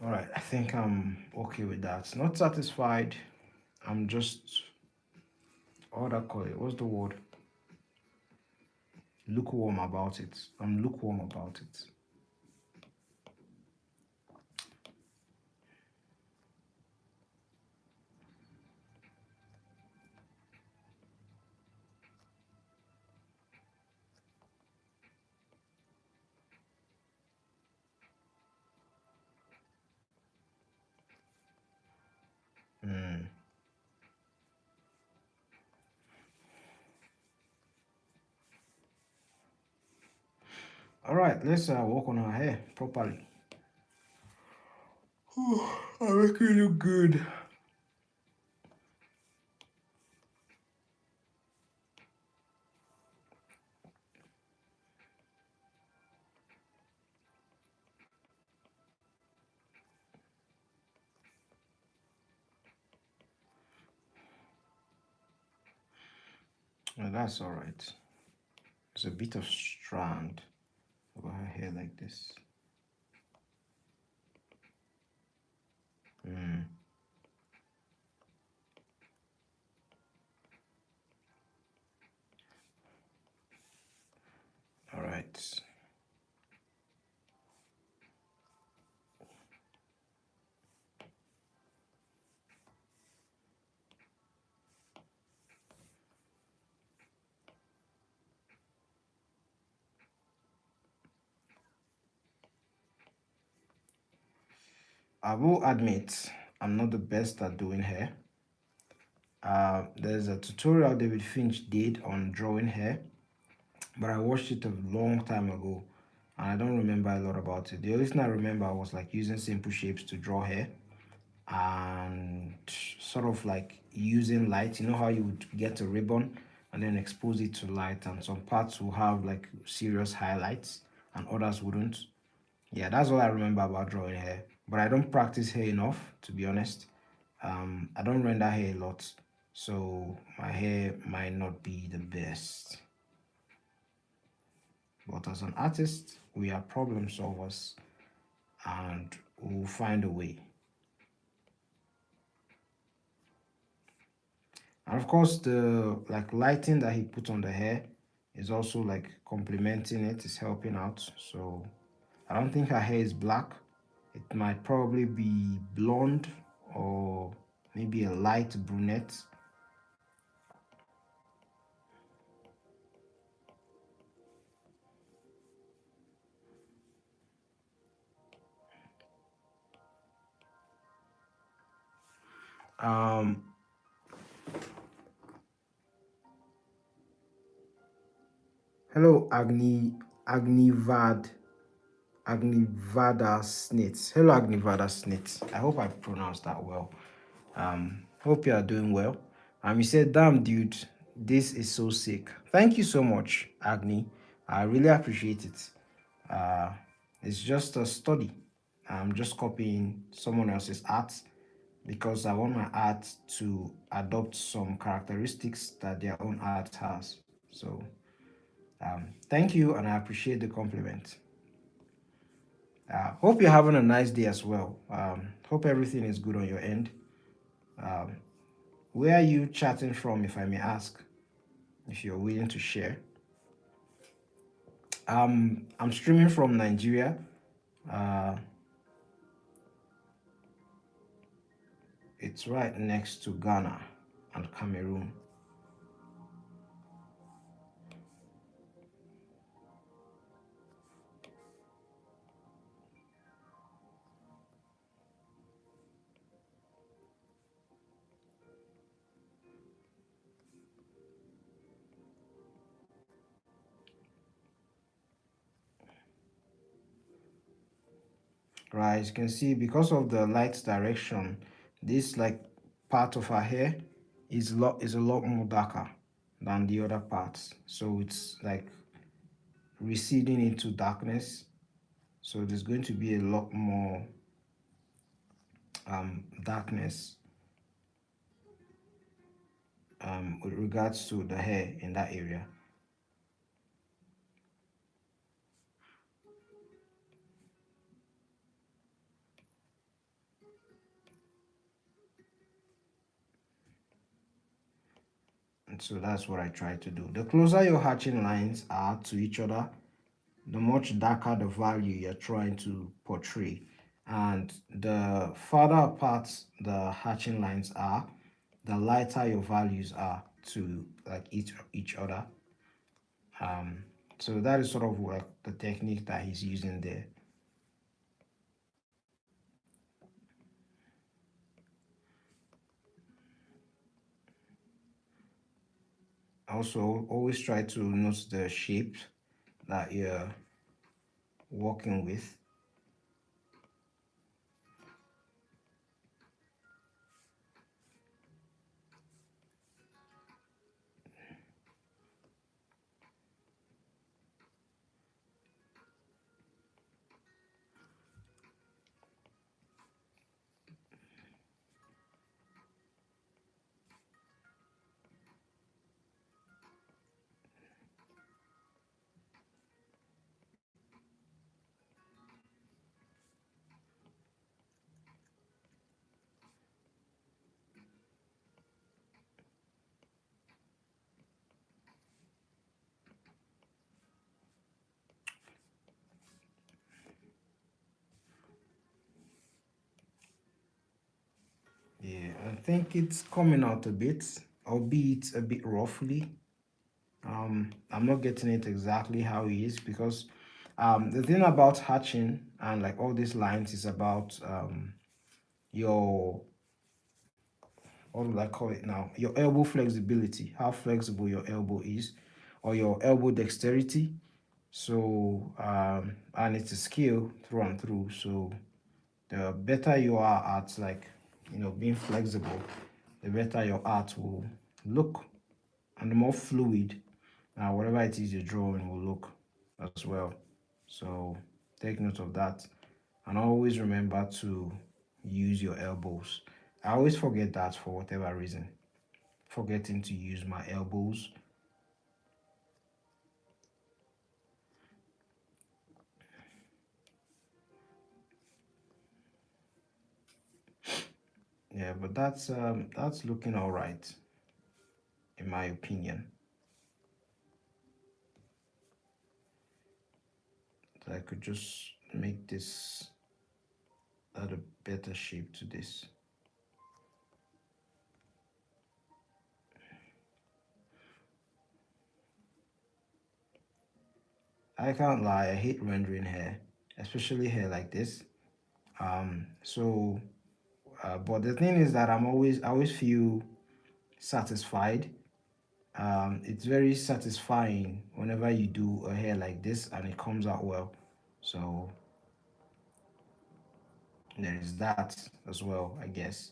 All right, I think I'm okay with that. Not satisfied. I'm just, what do I call it? What's the word? Lukewarm about it. I'm lukewarm about it. Mm. All right, let's work on her hair properly. I make it look good. Well, that's all right. There's a bit of strand over her hair like this. Mm. All right. I will admit I'm not the best at doing hair. There's a tutorial David Finch did on drawing hair, but I watched it a long time ago and I don't remember a lot about it. The only thing I remember was like using simple shapes to draw hair and sort of like using light. You know how you would get a ribbon and then expose it to light, and some parts will have like serious highlights and others wouldn't. Yeah, that's all I remember about drawing hair. But I don't practice hair enough, to be honest. I don't render hair a lot, so my hair might not be the best. But as an artist, we are problem solvers and we'll find a way. And of course, the like lighting that he put on the hair is also like complementing it, is helping out. So I don't think her hair is black. It might probably be blonde or maybe a light brunette. Um, Hello, Agnivada Snits. Hello, Agnivada Snits. I hope I pronounced that well. Hope you are doing well. You said, damn, dude, this is so sick. Thank you so much, Agni. I really appreciate it. Uh, it's just a study. I'm just copying someone else's art because I want my art to adopt some characteristics that their own art has. So, thank you, and I appreciate the compliment. Hope you're having a nice day as well. Hope everything is good on your end. Um, where are you chatting from, if I may ask, if you're willing to share? I'm streaming from Nigeria. Uh, it's right next to Ghana and Cameroon. Right, you can see because of the light direction, this like part of her hair is a lot more darker than the other parts. So it's like receding into darkness. So there's going to be a lot more darkness with regards to the hair in that area. And so that's what I try to do. The closer your hatching lines are to each other, the much darker the value you're trying to portray. And the farther apart the hatching lines are, the lighter your values are to like each other. Um, so that is sort of like the technique that he's using there. Also, always try to note the shape that you're working with. Yeah, I think it's coming out a bit, albeit a bit roughly. I'm not getting it exactly how it is because the thing about hatching and like all these lines is about your, what do I call it now? Your elbow flexibility, how flexible your elbow is, or your elbow dexterity. So, and it's a skill through and through. So, the better you are at like, being flexible, the better your art will look, and the more fluid, whatever it is you're drawing will look as well. So, take note of that, and always remember to use your elbows. I always forget that for whatever reason. Forgetting to use my elbows. Yeah, but that's looking all right in my opinion. So I could just make this add a better shape to this. I can't lie, I hate rendering hair, especially hair like this. So but the thing is that I always feel satisfied. It's very satisfying whenever you do a hair like this and it comes out well. So there is that as well, I guess.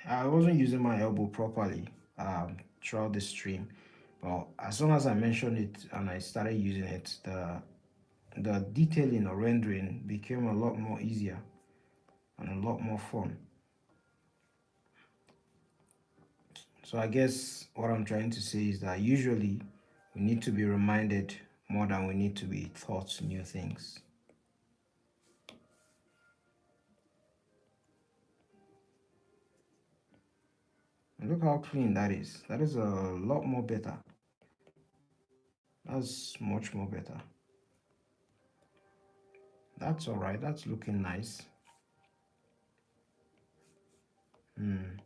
I wasn't using my elbow properly throughout the stream, but as soon as I mentioned it and I started using it, the detailing or rendering became a lot more easier and a lot more fun. So I guess what I'm trying to say is that usually we need to be reminded more than we need to be taught new things. And look how clean that is. That is a lot more better. That's much more better. That's all right. That's looking nice. Hmm.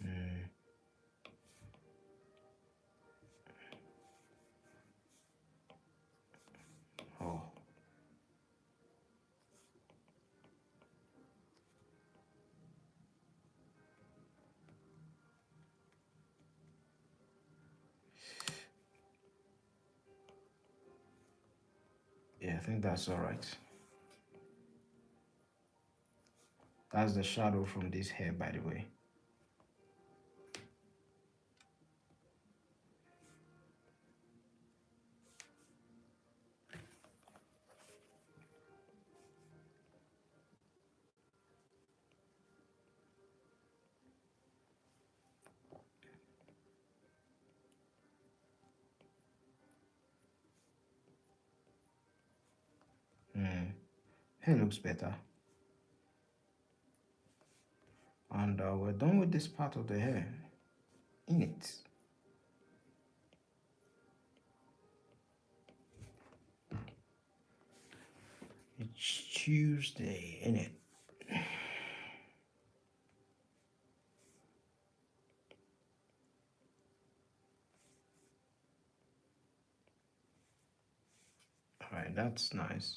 Hmm. Oh, yeah, I think that's all right. That's the shadow from this hair, by the way. Hmm. Hair looks better. And we're done with this part of the hair. In it. It's Tuesday, in it. All right, that's nice.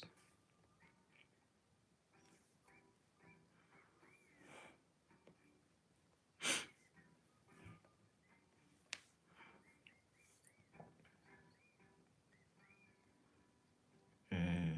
Hmm.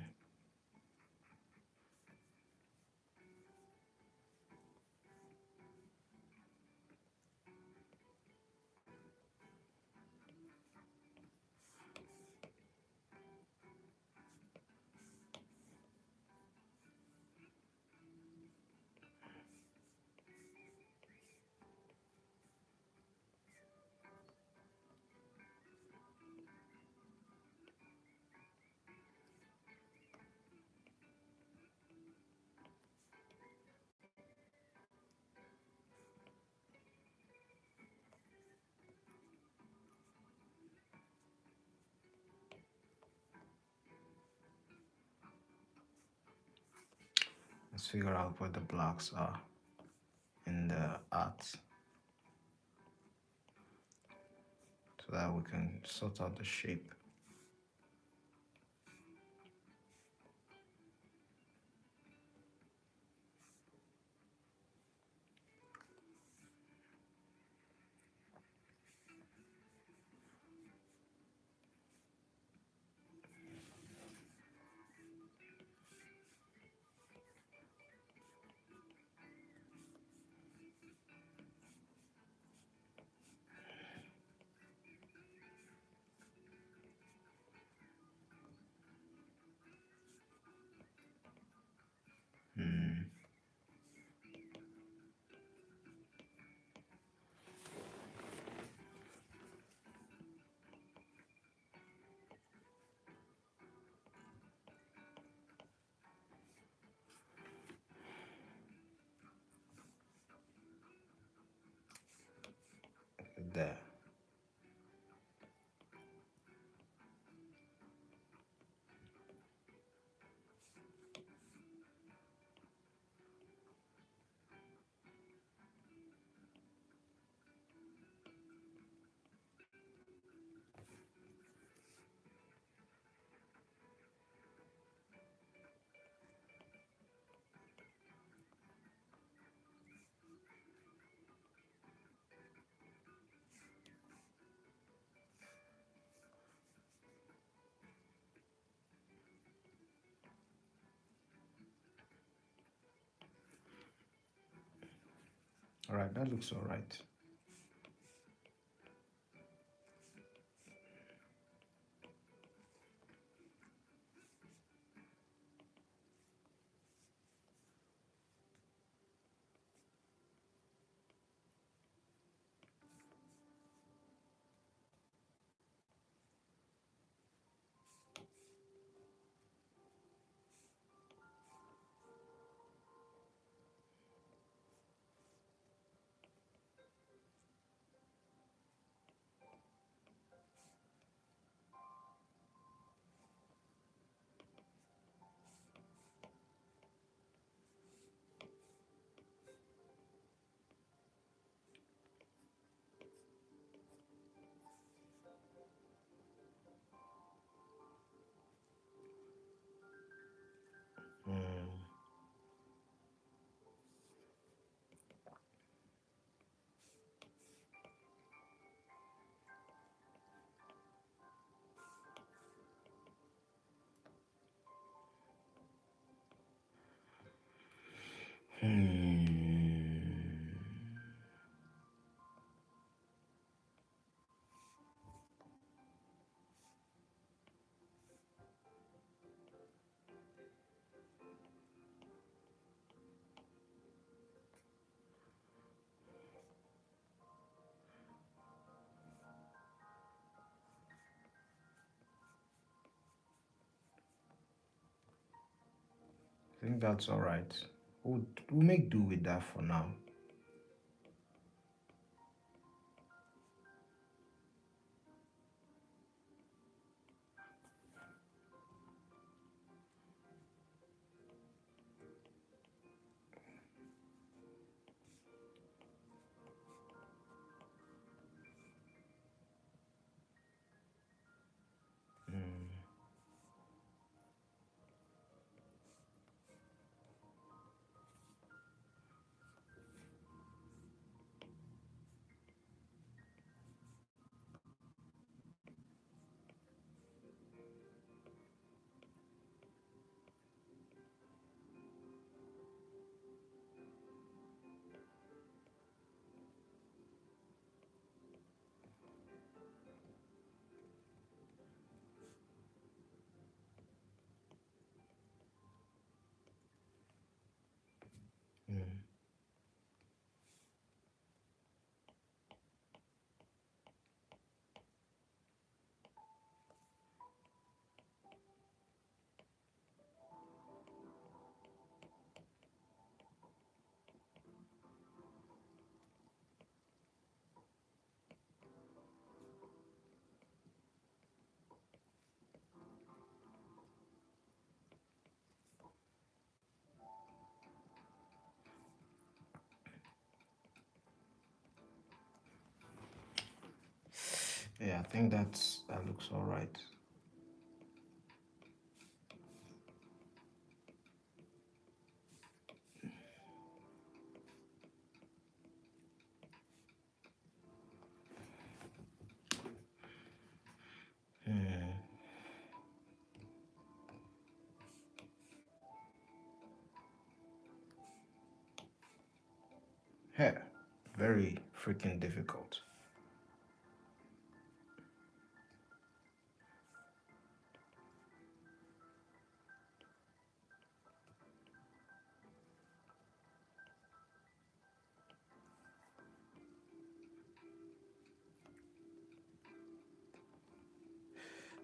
Let's figure out what the blocks are in the art so that we can sort out the shape. All right, that looks all right. Mm. Hmm. I think that's all right. We'll make do with that for now. Mm. Mm. Yeah, I think that looks all right. Mm. Yeah, very freaking difficult.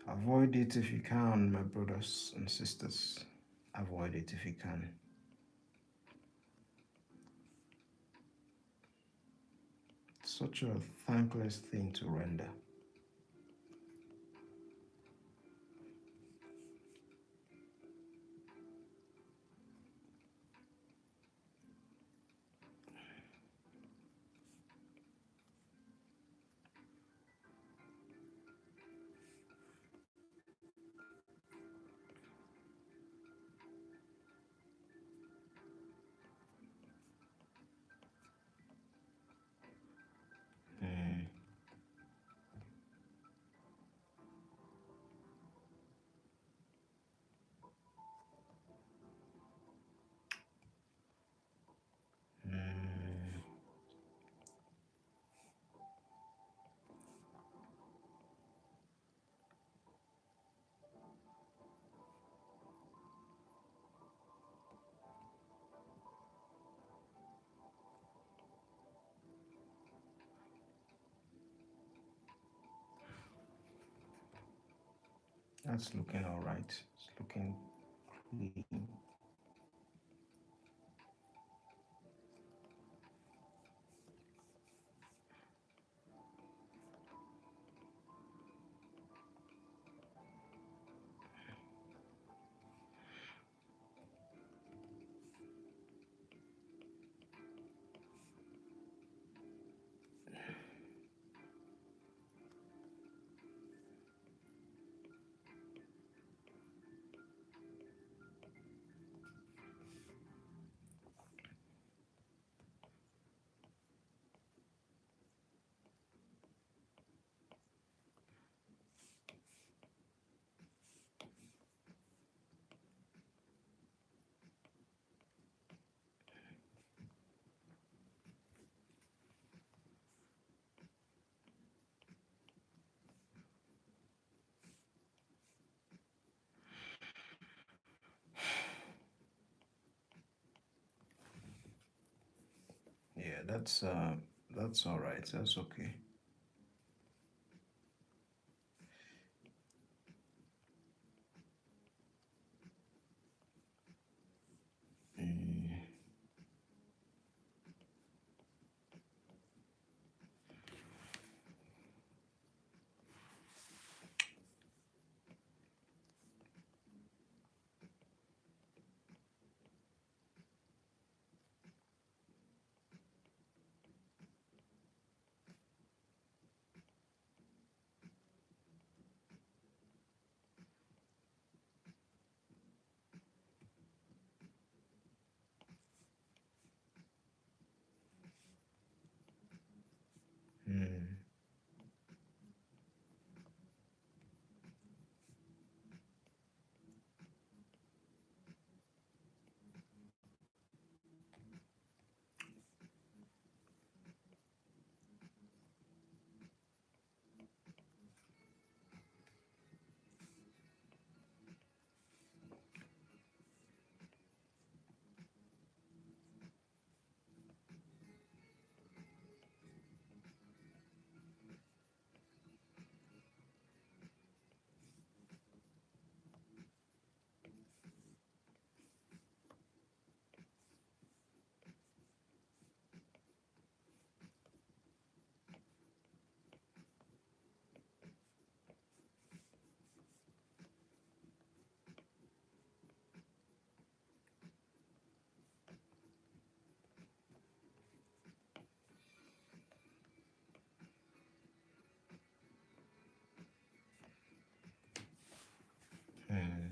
Avoid it if you can, my brothers and sisters. Avoid it if you can. Such a thankless thing to render. Mm. That's looking all right. It's looking clean. Yeah, that's all right. That's okay. Mm, mm, mm,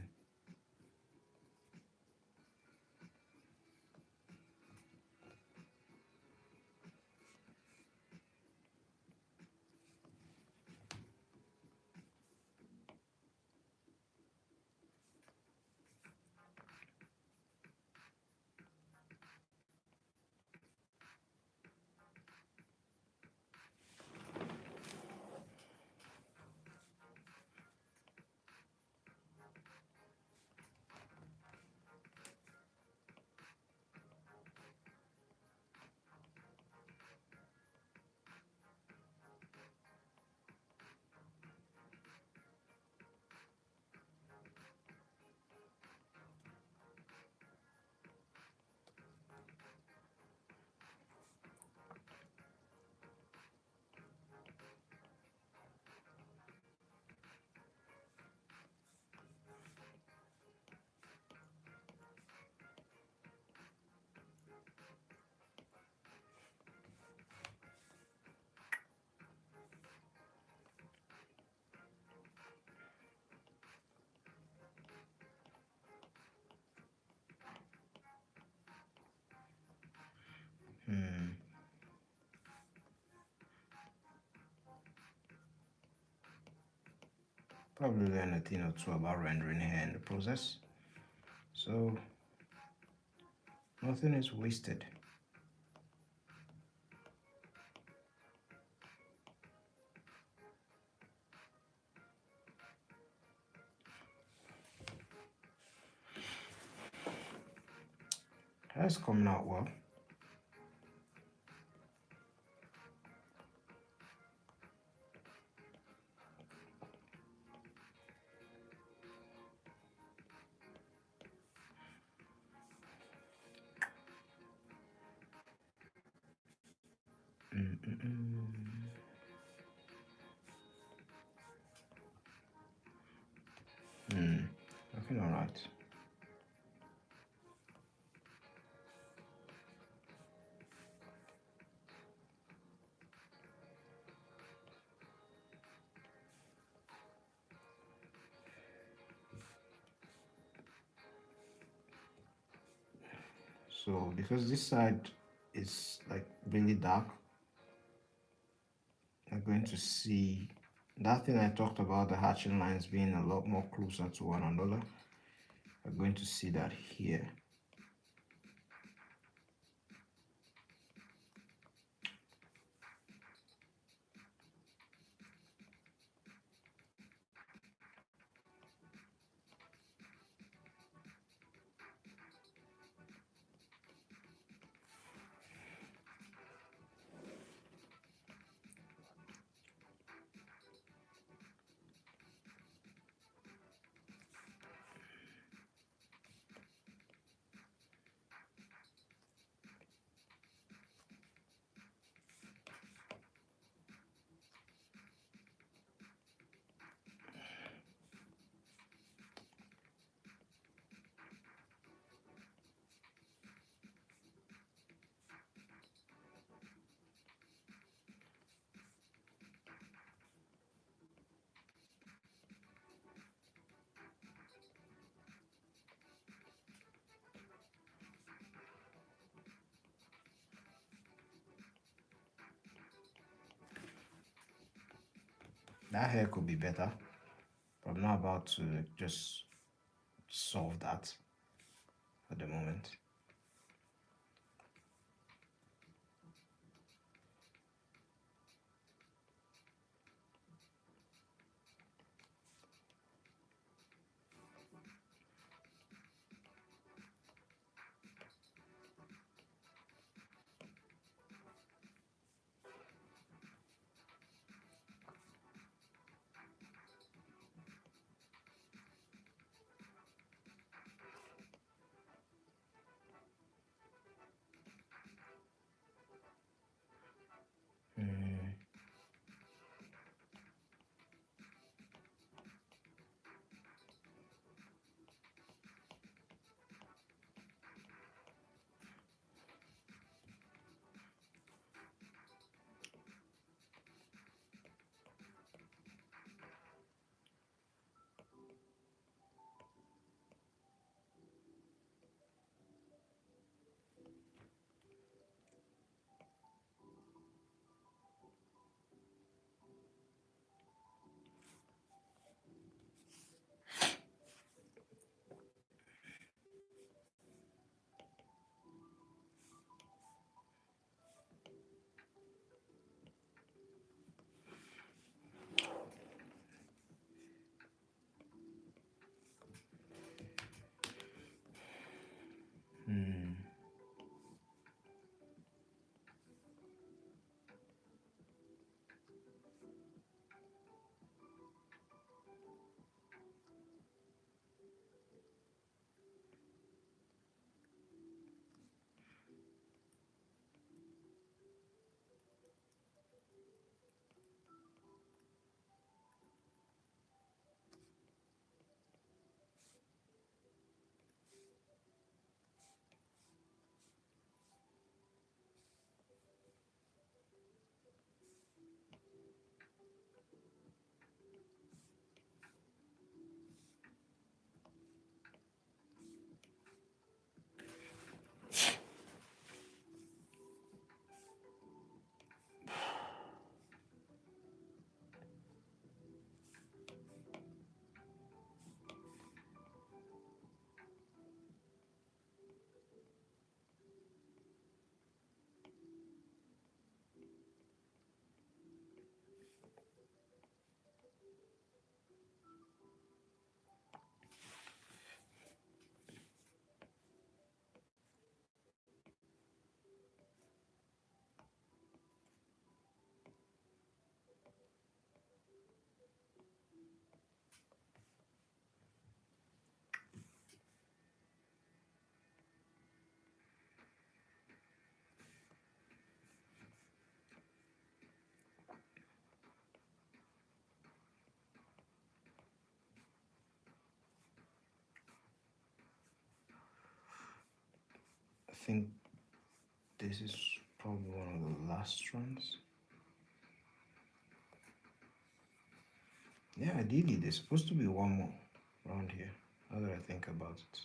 mm. Probably learn a thing or two about rendering here in the process. So nothing is wasted. That's coming out well. I feel all right. So because this side is like really dark, you're going to see that thing I talked about, the hatching lines being a lot more closer to one another. You're going to see that here. That hair could be better, but I'm not about to just solve that at the moment. think this is probably one of the last ones. Yeah, ideally there's supposed to be one more around here. How do I think about it?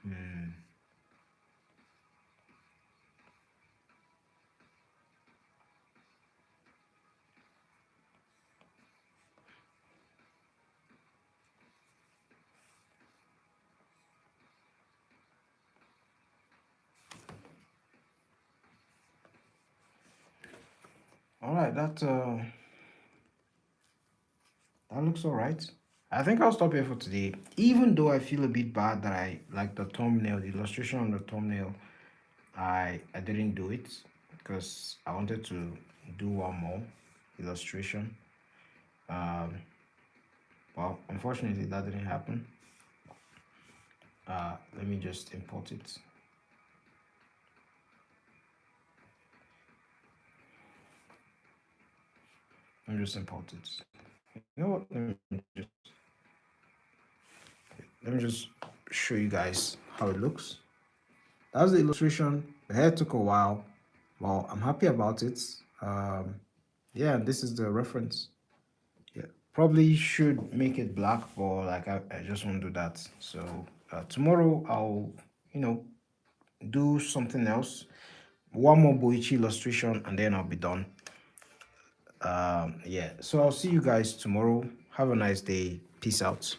Hmm. All right, that looks all right. I think I'll stop here for today. Even though I feel a bit bad that I like the thumbnail, the illustration on the thumbnail, I didn't do it because I wanted to do one more illustration. Um, well, unfortunately, that didn't happen. Let me just import it. Let me just import it. You know what? Let me just show you guys how it looks. That's the illustration. The hair took a while. Well, I'm happy about it. Yeah, this is the reference. Yeah, probably should make it black, but like I just won't do that. So tomorrow I'll, you know, do something else. One more BOICHI illustration and then I'll be done. Yeah, so I'll see you guys tomorrow. Have a nice day. Peace out.